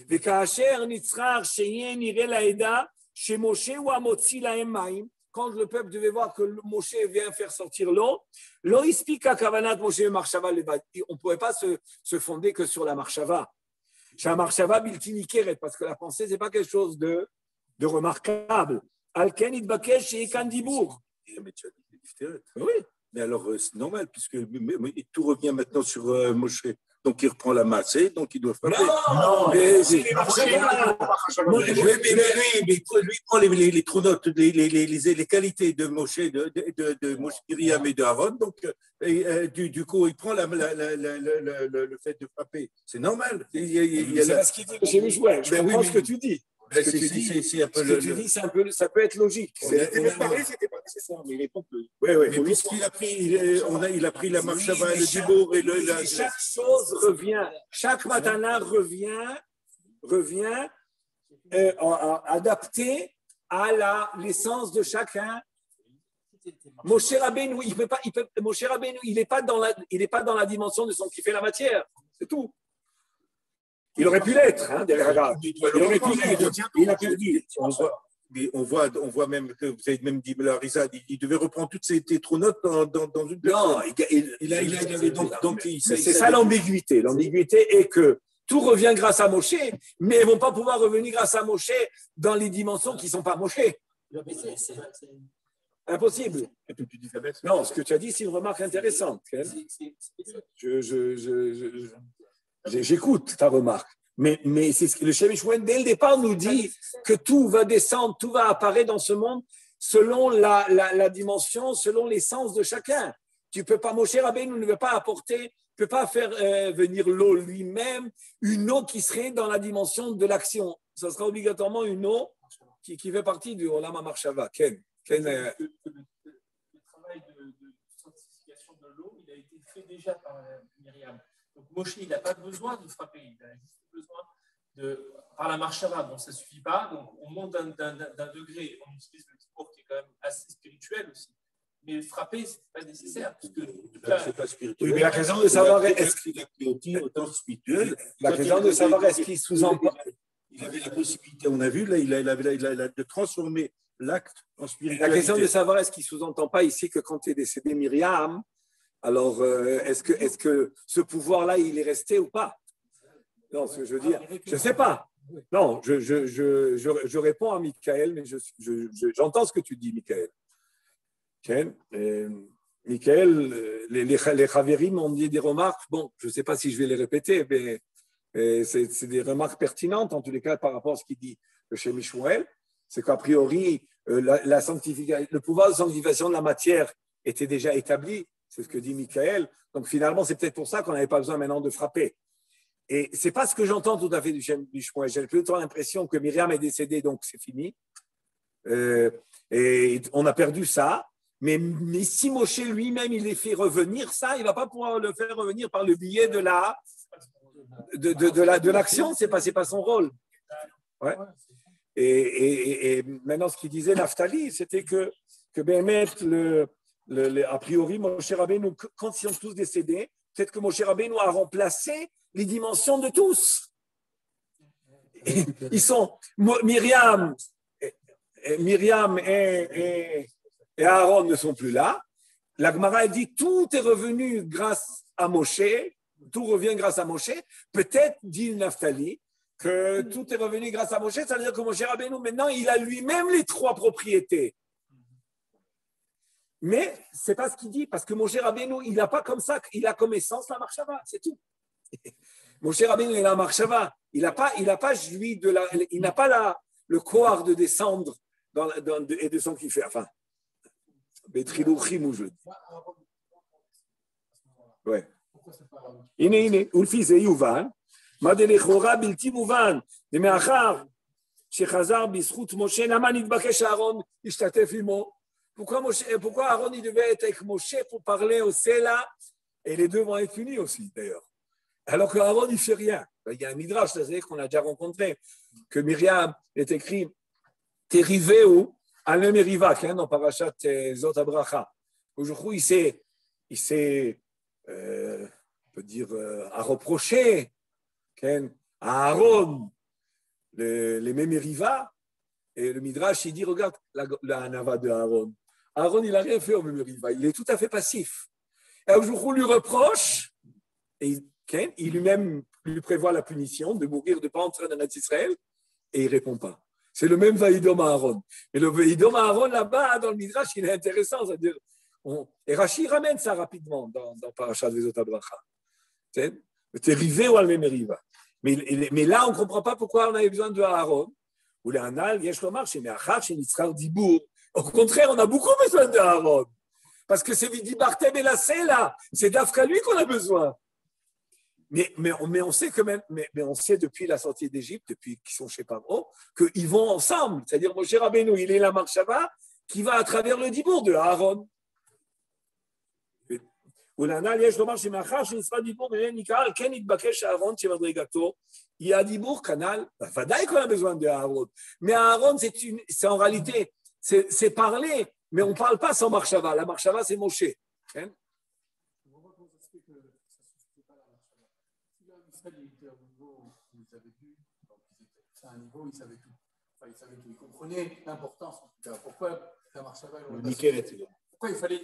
וכאשר נצטרך שיהיה נראה לעדה שמשה הוא המוציא להם מים, quand le peuple devait voir que Moshe vient faire sortir l'eau, לא הספיקה כוונת משה במחשבה לבד. On ne pouvait pas se fonder que sur la marshava. שהמחשבה בלתי ניכרת, parce que la pensée, ce n'est pas quelque chose de remarquable. על כן התבקש שיהיה כאן דיבור. Oui, mais alors c'est normal, puisque tout revient maintenant sur Moshe. Donc, il reprend la masse, donc il doit frapper. Non, mais c'est les lui, il prend les trous notes, les qualités de Moshe, de Moshe Myriam et de Aaron. Donc, du coup, il prend le fait de frapper. C'est normal. C'est ce qu'il dit chez Michouel. Je comprends ce que tu dis. Ce que tu dis, ça peut être logique. C'était pas nécessaire, mais il est pompeux. Oui. Mais puisqu'il a pris, il a pris la marshava, le dibour et chaque chose revient, chaque matana revient adapté à l'essence de chacun. Moshe Rabbeinu, il n'est pas dans la dimension de son qui fait la matière. C'est tout. Il aurait pu l'être, derrière Agag. Il aurait pu l'être. Il a perdu. On voit même que vous avez même dit, Larissa, il devait reprendre toutes ces tétronotes dans une personne. Non, c'est ça l'ambiguïté. L'ambiguïté est que tout revient grâce à Moshe, mais ils ne vont pas pouvoir revenir grâce à Moshe dans les dimensions qui ne sont pas Moshe. Impossible. Non, ce que tu as dit, c'est une remarque intéressante. J'écoute ta remarque. Mais c'est ce que le Shem Shmuel, dès le départ, nous dit que tout va descendre, tout va apparaître dans ce monde selon la dimension, selon l'essence de chacun. Tu ne peux pas, Moshe Rabbeinu ne veut pas apporter, ne peut pas faire venir l'eau lui-même, une eau qui serait dans la dimension de l'action. Ça sera obligatoirement une eau qui fait partie du Olam HaMarshava. Le travail de sanctification de l'eau, il a été fait déjà par Myriam. Donc Moshe, il n'a pas besoin de frapper, il a juste besoin par la marshava. Bon, ça ne suffit pas, donc on monte d'un degré, on utilise le discours qui est quand même assez spirituel aussi. Mais frapper, ce n'est pas nécessaire. Parce que, c'est pas spirituel. Oui, mais la question de savoir est-ce qu'il sous-entend. Il avait la possibilité, on a vu, là, il a de transformer l'acte en spiritualité. La question de savoir est-ce qu'il ne sous-entend pas ici que quand est décédé Myriam, alors est-ce que ce pouvoir-là, il est resté ou pas? Non, ce que je veux dire, je ne sais pas. Non, je réponds à Michael, mais j'entends ce que tu dis, Michael. Michael, les Chaverim m'ont dit des remarques, bon, je ne sais pas si je vais les répéter, mais c'est des remarques pertinentes, en tous les cas, par rapport à ce qu'il dit le Shem Shmuel, c'est qu'a priori, le pouvoir de sanctification de la matière était déjà établi, c'est ce que dit Michael, donc finalement, c'est peut-être pour ça qu'on n'avait pas besoin maintenant de frapper. Et ce n'est pas ce que j'entends tout à fait du Shem Shmuel, j'ai plutôt l'impression que Myriam est décédée, donc c'est fini, et on a perdu ça. Mais si Moshe lui-même, il les fait revenir, ça, il ne va pas pouvoir le faire revenir par le biais de l'action, ce n'est pas son rôle. Ouais. Et maintenant, ce qu'il disait Naphtali, c'était que Béhémet, a priori, Moshe Rabbeinu, quand ils sont tous décédés, peut-être que Moshe Rabbeinu a remplacé les dimensions de tous. Ils sont Myriam et Aaron ne sont plus là. La Gemara dit tout est revenu grâce à Moshe, tout revient grâce à Moshe. Peut-être, dit Naphtali, que tout est revenu grâce à Moshe, ça veut dire que Moshe Rabbeinu, maintenant, il a lui-même les 3 propriétés. Mais ce n'est pas ce qu'il dit, parce que Moshe Rabbeinu, il n'a pas comme ça, il a comme essence la marshava, c'est tout. Moshe Rabbeinu, il a la marshava, il n'a pas le courage de descendre et de sanctifier. Enfin, Betrilouchim ou jeudi. Ouais. הנה, ולפי זה יובן, מה דלכאורה בלתי מובן, ומאחר שחזר בזכות משה, למה נתבקש אהרון להשתתף עמו? Pourquoi Aaron il devait être avec Moshe pour parler au Sela, et les deux vont être unis aussi d'ailleurs. Alors que Aaron il ne fait rien. Il y a un midrash, c'est-à-dire qu'on a déjà rencontré, que Myriam est écrit Teriveu Alem Eriva, dans Parashat Zot Abracha. Aujourd'hui, il s'est on peut dire, à reprocher à Aaron les mêmes Riva. Et le Midrash, il dit, regarde la Hanava de Aaron. Aaron, il n'a rien fait au même Riva. Il est tout à fait passif. Et un jour, on lui reproche, et il lui-même lui prévoit la punition de mourir, de ne pas entrer dans Israël, et il ne répond pas. C'est le même Vaïdom à Aaron. Mais le Vaïdom à Aaron, là-bas, dans le Midrash, il est intéressant. C'est-à-dire, et Rashi ramène ça rapidement dans Parashat Vezot Abracha. C'est rivé ou al-même riva. Mais là, on ne comprend pas pourquoi on avait besoin de Aaron. Ou les Hanal, Yesh Lomar, chez Meachar, chez Nitzchar Dibour. Au contraire, on a beaucoup besoin de Aaron. Parce que c'est Vidi Bartem et la là. C'est d'Afka lui qu'on a besoin. Mais on sait que même, mais on sait depuis la sortie d'Égypte, depuis qu'ils sont chez Paro, qu'ils vont ensemble. C'est-à-dire, Moshe Rabbeinu, il est la Marshava qui va à travers le Dibour de Aaron. ולענה יש לומר שמאחר שנצפה דיבור ביניהם נקרא, כן התבקש אהרון שבמדרגתו, יהיה הדיבור כנ"ל, ודאי qu'on a besoin de Aaron. Mais Aaron, c'est en réalité, c'est parler, mais on ne parle pas sans marshava. La marshava, c'est Moshe. Hein? Il comprenait l'importance. Pourquoi la marshava, pourquoi il fallait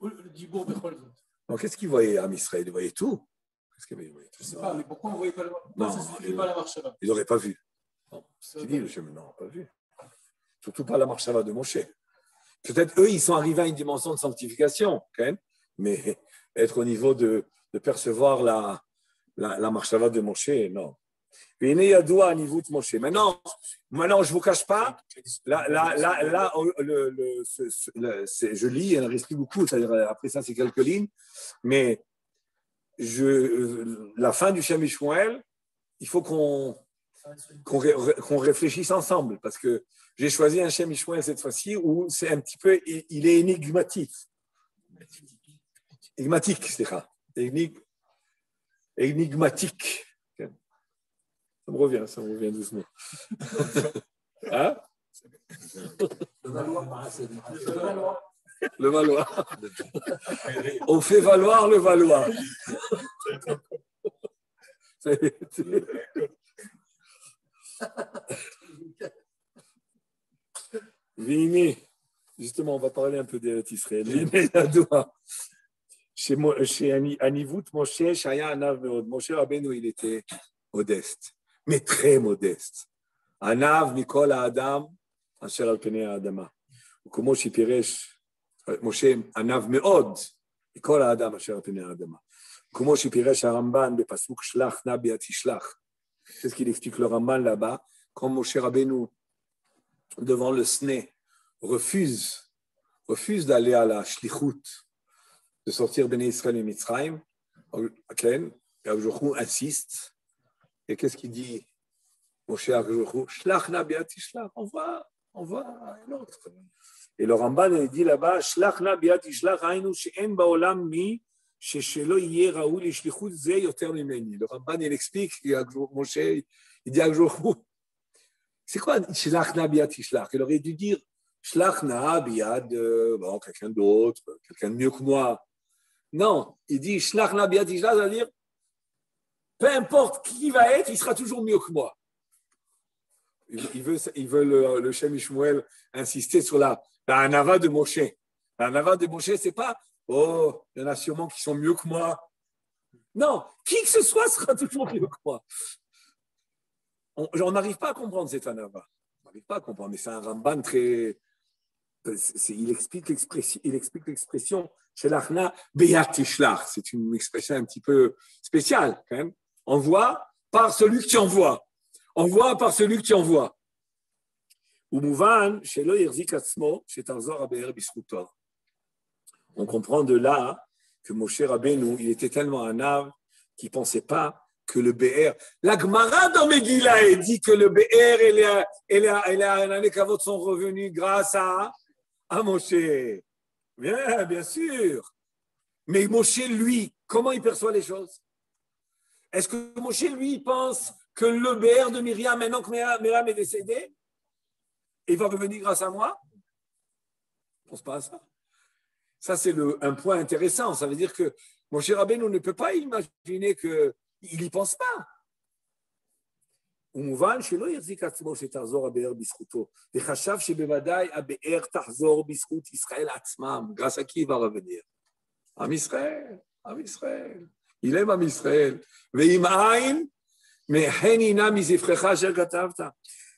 le dibour de Cholzot. Donc, qu'est-ce qu'il voyait à Israël? Il voyait tout. Je ne sais pas, mais pourquoi on ne voyait pas la marshava? Ils n'auraient pas vu. Tu dis, le non, pas vu. Surtout pas la marshava de Moshe. Peut-être eux, ils sont arrivés à une dimension de sanctification, mais être au niveau de percevoir la marshava de Moshe, non. Maintenant, je ne vous cache pas, là je lis, il en reste plus beaucoup, c'est-à-dire après ça, c'est quelques lignes, mais la fin du Shem Shmuel, il faut qu'on réfléchisse ensemble, parce que j'ai choisi un Shem Shmuel cette fois-ci où c'est un petit peu, il est énigmatique. Énigmatique, c'est ça. énigmatique. Ça me revient doucement. Hein? Le Valois. On fait valoir le Valois. Vini, justement, on va parler un peu d'Eretz Israël. Vini, chez Anivut, Moshe, Shaya Anav Meod. Moshe Rabbeinu, il était modeste, mais très modeste. Anav Mikol Adam, Asher al Penei Adama. Como Shipiresh, Moshe Anav Meod, Mikol Adam, Asher al Penei Adama. Como Shipiresh Aramban, Bepasuk Shlach Na Biat Shlach. C'est ce qu'il explique le Ramban là-bas. Quand Moshe Rabbeinu, devant le Sne, refuse d'aller à la Shlichut, de sortir Béné Israël et Mitzrayim, et Akjouchou insiste. Et qu'est-ce qu'il dit, Moshe Akjouchou? Shlach na biat tishlach, envoie un autre. Et le Ramban il dit là-bas, Shlach na biat tishlach, hainu she'en ba'olam mi, she'shelo yeh raoul lishlichut ze yoter mimeni. Le Ramban il explique, Moshe, il dit Akjouchou, c'est quoi Shlach na biat tishlach? Il aurait dû dire Shlach na biat, bon, quelqu'un d'autre, quelqu'un de mieux que moi. Non, il dit Shlach na biat tishlach, ça veut dire peu importe qui va être, il sera toujours mieux que moi. Il veut le Shem Ishmuel insister sur la Hanava de Moshe. La Hanava de Moshe, c'est pas oh, il y en a sûrement qui sont mieux que moi. Non, qui que ce soit sera toujours mieux que moi. On n'arrive pas à comprendre cette Hanava. On n'arrive pas à comprendre, mais c'est un Ramban très. Il explique l'expression Shelachna Beyat Tishlach. C'est une expression un petit peu spéciale quand même. Envoie par celui que tu envoies. Envoie par celui que tu envoies. Umouvan Shelo Yerzik Atzmo Shetarzor Aber Bisrutor. On comprend de là que Moshe Rabbeinu, il était tellement un âme qu'il ne pensait pas que le BR. La Gemara dans Megillah dit que le BR et les Kavot sont revenus grâce à Moshe. Bien sûr. Mais Moshe, lui, comment il perçoit les choses? Est-ce que Moshe, lui, pense que le BR de Myriam, maintenant que Myriam est décédée, il va revenir grâce à moi? Je ne pense pas à ça. Ça, c'est un point intéressant. Ça veut dire que Moshe Rabbeinu ne peut pas imaginer qu'il n'y pense pas. ומובן שלא יחזיק עצמו שתחזור הבאר בזכותו, וחשב שבוודאי הבאר תחזור בזכות ישראל עצמם, grâce à qui va revenir? עם ישראל. il aime עם ישראל. ועם עין, מהן הנה מזבחך אשר כתבת,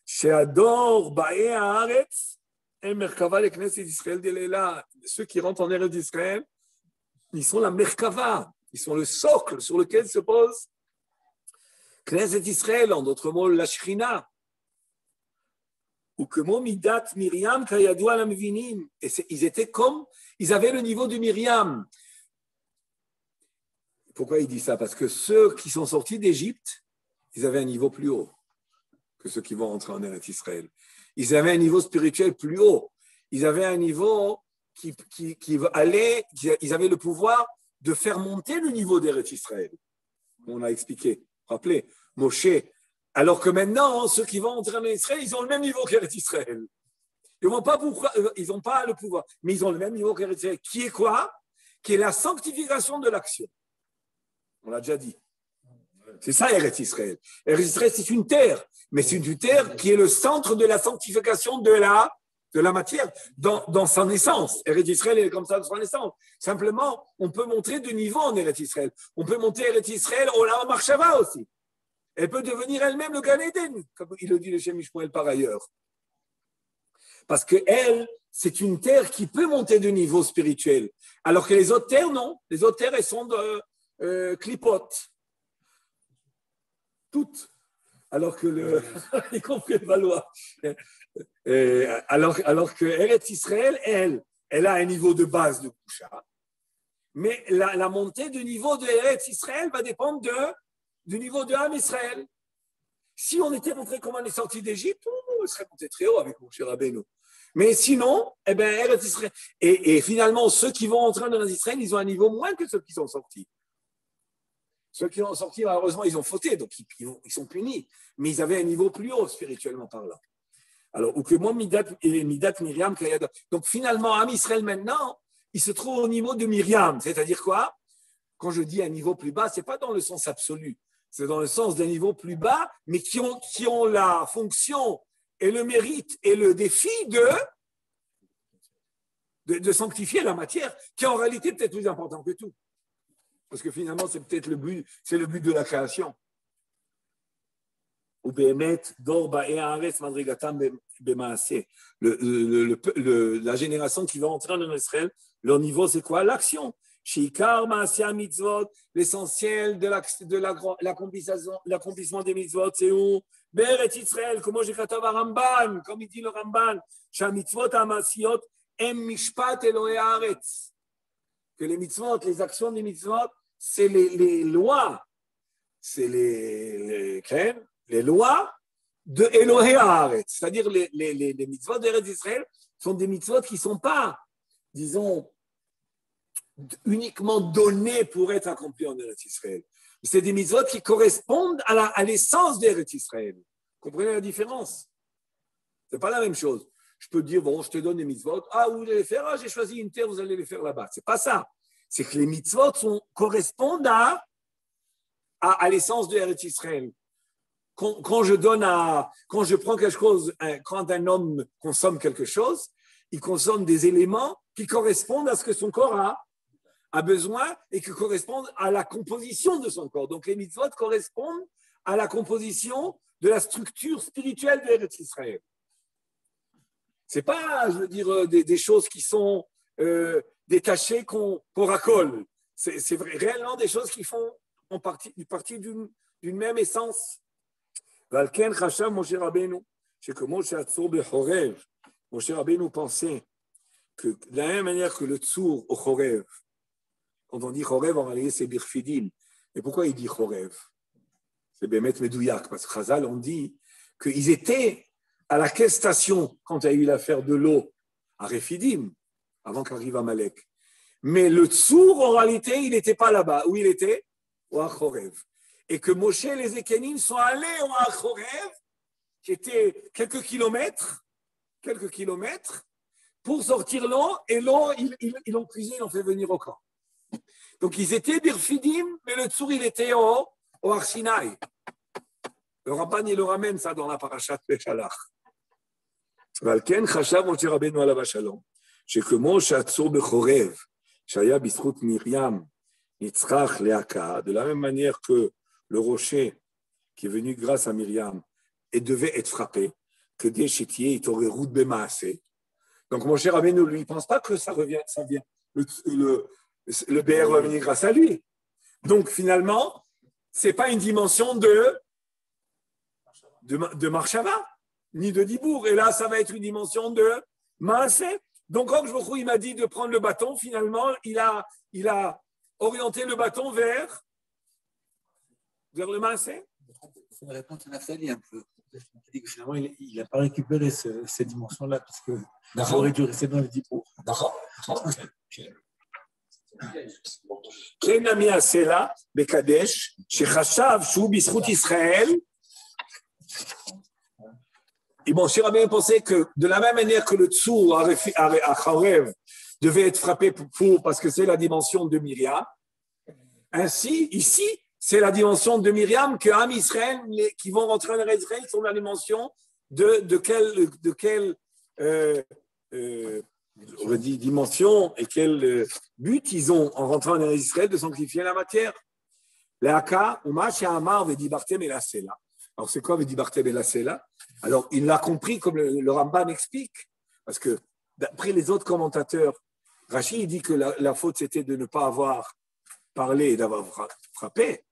שהדור באי הארץ, הם מרכבה לכנסת ישראל דלילה. Ceux qui rentrent en Eretz d'Israël, ils sont la merkava, ils sont le socle sur lequel se pose Knesset Israël, en d'autres mots, la Shrina. Ou que mon Midat Myriam, Kayadou Alam Vinim. Et ils étaient comme, ils avaient le niveau de Myriam. Pourquoi il dit ça? Parce que ceux qui sont sortis d'Égypte, ils avaient un niveau plus haut que ceux qui vont rentrer en Eretz Israël. Ils avaient un niveau spirituel plus haut. Ils avaient un niveau qui allait, ils avaient le pouvoir de faire monter le niveau d'Eretz Israël. On a expliqué. Rappelez, Moshe, alors que maintenant, ceux qui vont entrer en Israël, ils ont le même niveau qu'Eretz Israël. Ils n'ont pas le pouvoir, mais ils ont le même niveau qu'Eretz Israël. Qui est quoi? Qui est la sanctification de l'action. On l'a déjà dit. C'est ça, Eretz Israël. Eretz Israël, c'est une terre, mais c'est une terre qui est le centre de la sanctification de la matière dans sa naissance. Eretz Israël est comme ça dans sa naissance. Simplement, on peut montrer de niveau en Eretz Israël. On peut monter Eretz Israël au Olam Marshava aussi. Elle peut devenir elle-même le Gan Eden, comme il le dit le Shem Ishmuel par ailleurs. Parce qu'elle, c'est une terre qui peut monter de niveau spirituel. Alors que les autres terres, non. Les autres terres, elles sont de clipotes. Toutes. Alors que y compris le Valois. Alors que Eretz Israël, elle a un niveau de base de Kusha, mais la montée du niveau de Eretz Israël va dépendre du niveau de Am Israël. Si on était rentré comme on est sorti d'Égypte, on serait monté très haut avec Moshe Rabbeinu. Mais sinon, Eretz Israël. Et finalement, ceux qui vont entrer dans Eretz Israël, ils ont un niveau moins que ceux qui sont sortis. Ceux qui ont sorti, malheureusement, ils ont fauté, donc ils sont punis. Mais ils avaient un niveau plus haut, spirituellement parlant. Alors, ou que moi, Midat Myriam, donc finalement, Am Israël maintenant, il se trouve au niveau de Myriam. C'est-à-dire quoi? Quand je dis un niveau plus bas, ce n'est pas dans le sens absolu. C'est dans le sens d'un niveau plus bas, mais qui ont la fonction et le mérite et le défi de sanctifier la matière, qui est en réalité peut-être plus important que tout. Parce que finalement, c'est peut-être le but de la création. Ou Bémet, Dorba et Haaretz Madrigatam Bemaaseh. La génération qui va entrer en Israël, leur niveau, c'est quoi? L'action. Shikar Maaseh Mitzvot, l'essentiel de l'accomplissement des mitzvot, c'est où? Beret Israël, comme j'ai dit Ramban, comme il dit le Ramban, Shamitzvot Amasiot, Em Mishpat Elohei Haaretz. Que les mitzvot, les actions des mitzvot, c'est les lois, c'est les lois de Elohei Haaretz. C'est-à-dire les mitzvot d'Eretz Israël sont des mitzvot qui ne sont pas, disons, uniquement données pour être accomplies en Eretz Israël. C'est des mitzvot qui correspondent à l'essence d'Eretz Israël. Vous comprenez la différence? Ce n'est pas la même chose. Je peux dire, bon, je te donne des mitzvot. Ah, vous voulez les faire? Ah, j'ai choisi une terre, vous allez les faire là-bas. Ce n'est pas ça. C'est que les mitzvot correspondent à l'essence de Eretz Israël. Quand je prends quelque chose, quand un homme consomme quelque chose, il consomme des éléments qui correspondent à ce que son corps a besoin et qui correspondent à la composition de son corps. Donc les mitzvot correspondent à la composition de la structure spirituelle de Eretz Israël. Ce n'est pas, je veux dire, des choses qui sont détachées qu'on racole. C'est réellement des choses qui font partie d'une même essence. Valken Chashav Moshe Rabbeinu, c'est que Moshe Rabbeinu pensait que de la même manière que le Tsour au Chorev, quand on dit Chorev, en réalité c'est Birfidim. Et pourquoi il dit Chorev? C'est Bémet Medouyak, parce que Chazal, on dit qu'ils étaient à la quelle station quand il y a eu l'affaire de l'eau? À Refidim, avant qu'arrive Amalek. Mais le Tsour, en réalité, il n'était pas là-bas. Où il était? Au Chorev. Et que Moshe et les Ékénim sont allés au Chorev, qui était quelques kilomètres, pour sortir l'eau, et l'eau, ils l'ont puisé, ils l'ont fait venir au camp. Donc ils étaient Birfidim, mais le Tsour, il était au Har Sinai. Le Rabban, il le ramène ça dans la parashat Béchalach. Valken Chashav Moshe Rabbeinu alav hashalom, שכמו שהצור בחורב, שהיה בזכות מרים, נצרך להקה, de la même manière que le rocher qui est venu grâce à Myriam et devait être frappé, que des chitiers, il t'aurait route bémassé. Donc mon cher Rabbeinu, lui, il ne pense pas que ça vient. Le BR va venir grâce à lui. Donc finalement, ce n'est pas une dimension de Marshava, ni de Dibour. Et là, ça va être une dimension de Maasé. Donc, quand il m'a dit de prendre le bâton, finalement, il a orienté le bâton vers le Maasé. C'est une réponse à Nathalie un peu. dit que finalement, il n'a pas récupéré cette dimension-là, parce que il aurait dû rester dans le Dibour. כן נמי הסלע בקדש שחשב שהוא בזכות ישראל. Et bon, Moshe Rabbeinu pensait que de la même manière que le Tsour à Chorev devait être frappé parce que c'est la dimension de Myriam, ainsi, ici, c'est la dimension de Myriam que Am Israël, qui vont rentrer en Israël, sont la dimension de quelle on va dire dimension et quel but ils ont en rentrant en Israël de sanctifier la matière. L'Aka, Umash Amar Vedibartem et la Sela. Alors, c'est quoi Vedibartem et la Sela? Alors, il l'a compris comme le Ramban explique, parce que d'après les autres commentateurs, Rashi dit que la faute c'était de ne pas avoir parlé et d'avoir frappé.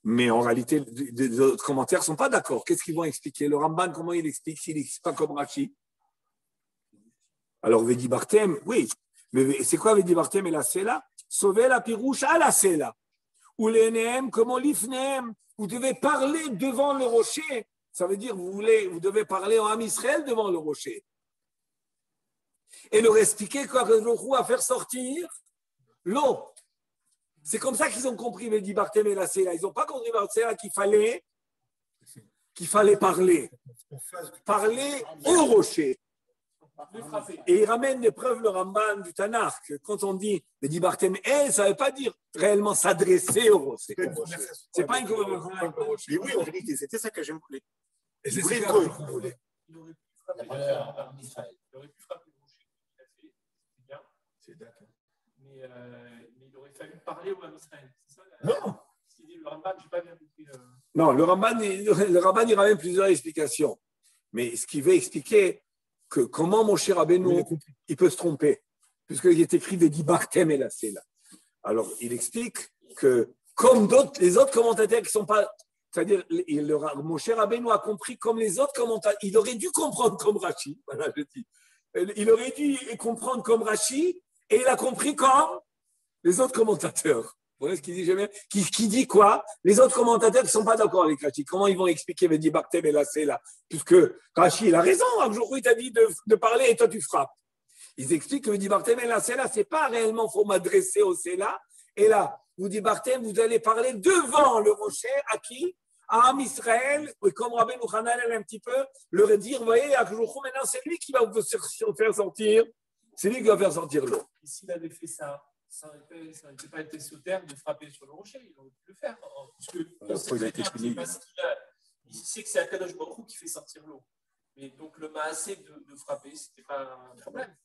Mais en réalité, les autres commentaires ne sont pas d'accord. Qu'est-ce qu'ils vont expliquer? Le Ramban, comment il explique s'il n'explique pas comme Rashi? Alors, Vedibartem, oui. Mais c'est quoi Vedibartem et la Sela? Sauver la pirouche à la Sela. Ou l'énéem, comment l'ifnéem. Vous devez parler devant le rocher. Ça veut dire vous devez parler en Am Israël devant le rocher. Et leur expliquer quoi que le roi à faire sortir l'eau. C'est comme ça qu'ils ont compris le Dibartem et la Sela. Ils n'ont pas compris la Sela qu'il fallait parler. Parler au rocher. Et il ramène des preuves, le Ramban du Tanakh, que quand on dit le Dibartem ça ne veut pas dire réellement s'adresser au rocher. C'est pas une conversation. Mais oui, en vérité, c'était ça que je voulais. Et c'est ça Il aurait pu frapper le rocher. C'est bien. C'est d'accord. Mais il aurait fallu parler au Israël. C'est ça Non. Ce qu'il dit le Ramban, je n'ai pas bien compris. Non, le Ramban, il ramène plusieurs explications. Mais ce qu'il veut expliquer, que comment mon cher Rabbeinu, il peut se tromper, puisqu'il est écrit des Dibartem et la Sela. Alors, il explique que, comme les autres commentateurs qui ne sont pas. C'est-à-dire, mon cher Rabbeinu a compris comme les autres commentateurs. Il aurait dû comprendre comme Rashi. Voilà, je dis. Il aurait dû comprendre comme Rashi et il a compris comme les autres commentateurs. Vous voyez ce qu'il dit jamais? Qui dit quoi? Les autres commentateurs ne sont pas d'accord avec Rashi. Comment ils vont expliquer le Dibartem et la Sela? Puisque Rashi, il a raison. Un jour, il t'a dit de parler et toi, tu frappes. Ils expliquent que le Dibartem et la Sela, ce n'est pas réellement il faut m'adresser au Sela. Et là, vous Dibartem, vous allez parler devant le rocher à qui? À Am Israël, et comme Rabbeinu Hananel un petit peu, leur dire, vous voyez, à Koujoukhu, maintenant, c'est lui qui va vous faire sortir. C'est lui qui va faire sortir l'eau. Et s'il avait fait ça, ça n'aurait pas été sous terre de frapper sur le rocher. Il aurait pu le faire. Parce que il sait que c'est Akadosh Baruch Hu qui fait sortir l'eau. Mais donc le maasé de frapper, ce n'était pas un problème.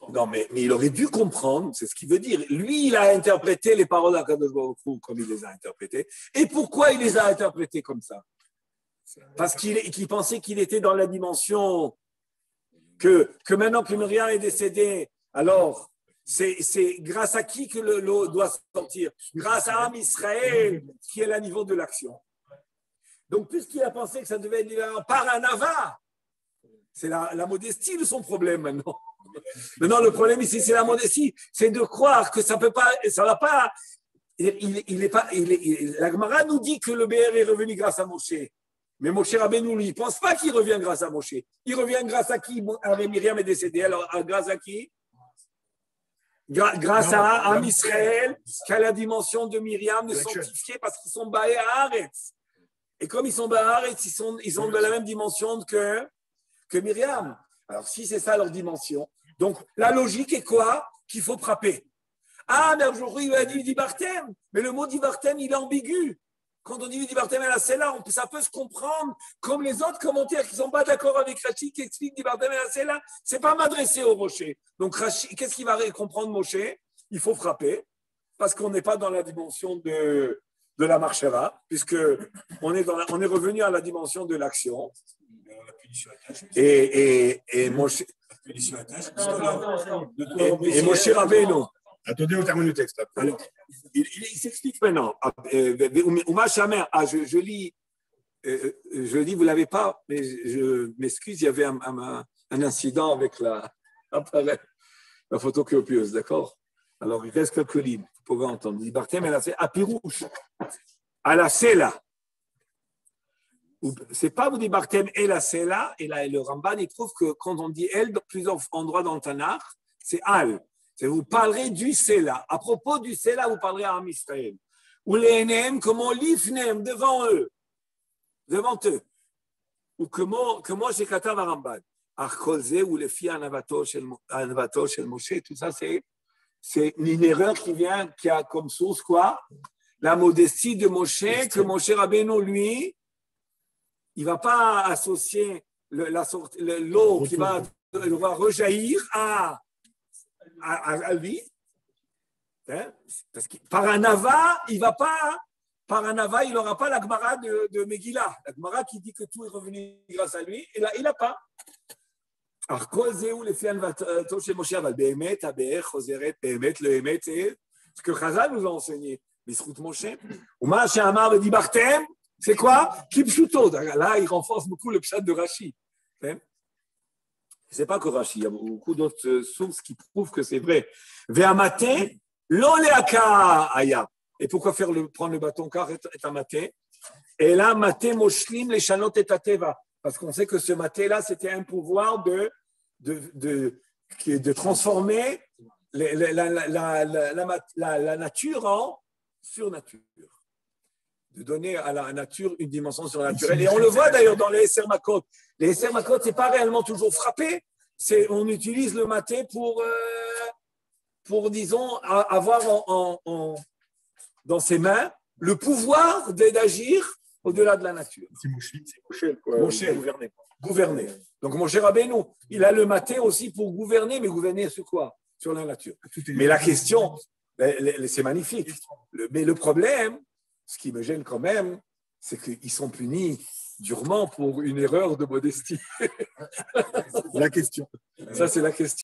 Non, mais il aurait dû comprendre, c'est ce qu'il veut dire. Lui, il a interprété les paroles d'Akadosh Baruch Hu comme il les a interprétées. Et pourquoi il les a interprétées comme ça? Parce qu'il pensait qu'il était dans la dimension que maintenant que Myriam est décédée, alors c'est grâce à qui que l'eau doit sortir? Grâce à Am Israël, qui est à niveau de l'action. Donc, puisqu'il a pensé que ça devait être par un Ava, c'est la modestie de son problème maintenant. Maintenant, le problème ici, c'est la modestie, c'est de croire que ça peut pas, ça va pas. La Gemara nous dit que le BR est revenu grâce à Moshe. Mais Moshe Rabbeinu, lui, il ne pense pas qu'il revient grâce à Moshe. Il revient grâce à qui? Myriam est décédée. Alors, grâce à qui? Grâce à Am Israël, qui a la dimension de Myriam, de sanctifier parce qu'ils sont Baé à Haaretz. Et comme ils sont Baé à Haaretz, ils sont de la même dimension que Myriam. Alors, si c'est ça leur dimension, donc la logique est quoi? Qu'il faut frapper. Ah, mais aujourd'hui, il a dit Dibartem. Mais le mot Dibartem, il est ambigu. Quand on dit Dibartem et la Sela, ça peut se comprendre comme les autres commentaires qui ne sont pas d'accord avec Rashi qui expliquent Dibartem et la Sela. Ce n'est pas m'adresser au rocher. Donc, Rashi, qu'est-ce qu'il va comprendre, Moshe? Il faut frapper parce qu'on n'est pas dans la dimension de la marchera, puisqu'on est revenu à la dimension de l'action. Et Moshe Rabbeinu. Attendez, on termine le texte. Alors, il s'explique maintenant. Je lis, vous ne l'avez pas, mais je m'excuse, il y avait un incident avec la photocopieuse, d'accord? Alors, il reste quelques lignes, vous pouvez entendre. Il Barthém, à Pirouche, à la Sela. C'est pas vous dites Barthém et la Sela, et là, le Ramban, il trouve que quand on dit elle, dans plusieurs endroits dans le Tanakh, c'est Al. Vous parlerez du Sela. À propos du Sela, vous parlerez à Am Israël. Ou les NM, comment l'ifnem, devant eux. Ou comment j'ai katav Ramban. Archolze ou les filles Anavato shel Moshe, tout ça, c'est une erreur qui a comme source quoi? La modestie de Moshe, que Moshe Rabbeinu, lui, il ne va pas associer l'eau qui va rejaillir à lui. Hein? Parce que par un Ava, il va pas. Par un Ava, il n'aura pas la Gemara de Megillah. La Gemara qui dit que tout est revenu grâce à lui. Et là, il n'a pas. Alors, quoi c'est où les filles chez Moshe Aval Behemet, Abe'er, Choseret, Behemet, le Hemet, c'est ce que Chazal nous a enseigné. Bisrout Moshe. Uma She'amar le Dibartem, c'est quoi? Kipshuto. Là, il renforce beaucoup le pshat de Rashi. Ce n'est pas que Rashi, il y a beaucoup d'autres sources qui prouvent que c'est vrai. Ve'amate, l'oleaka aya. Et pourquoi prendre le bâton car est amaté? Et là, maté moshlim les shalot et tateva. Parce qu'on sait que ce maté-là, c'était un pouvoir de transformer la nature en surnature. De donner à la nature une dimension surnaturelle. Et on le voit d'ailleurs dans les Esser Makot. Les Esser Makot, ce n'est pas réellement toujours frapper. On utilise le maté pour disons, avoir dans ses mains le pouvoir d'agir au-delà de la nature. C'est Moshe, quoi. Moshe, gouverner. Donc, Moshe Rabbeinu, il a le maté aussi pour gouverner, mais gouverner sur quoi? Sur la nature. Mais la question, c'est magnifique. Mais le problème, ce qui me gêne quand même, c'est qu'ils sont punis durement pour une erreur de modestie. La question. Ça, c'est la question.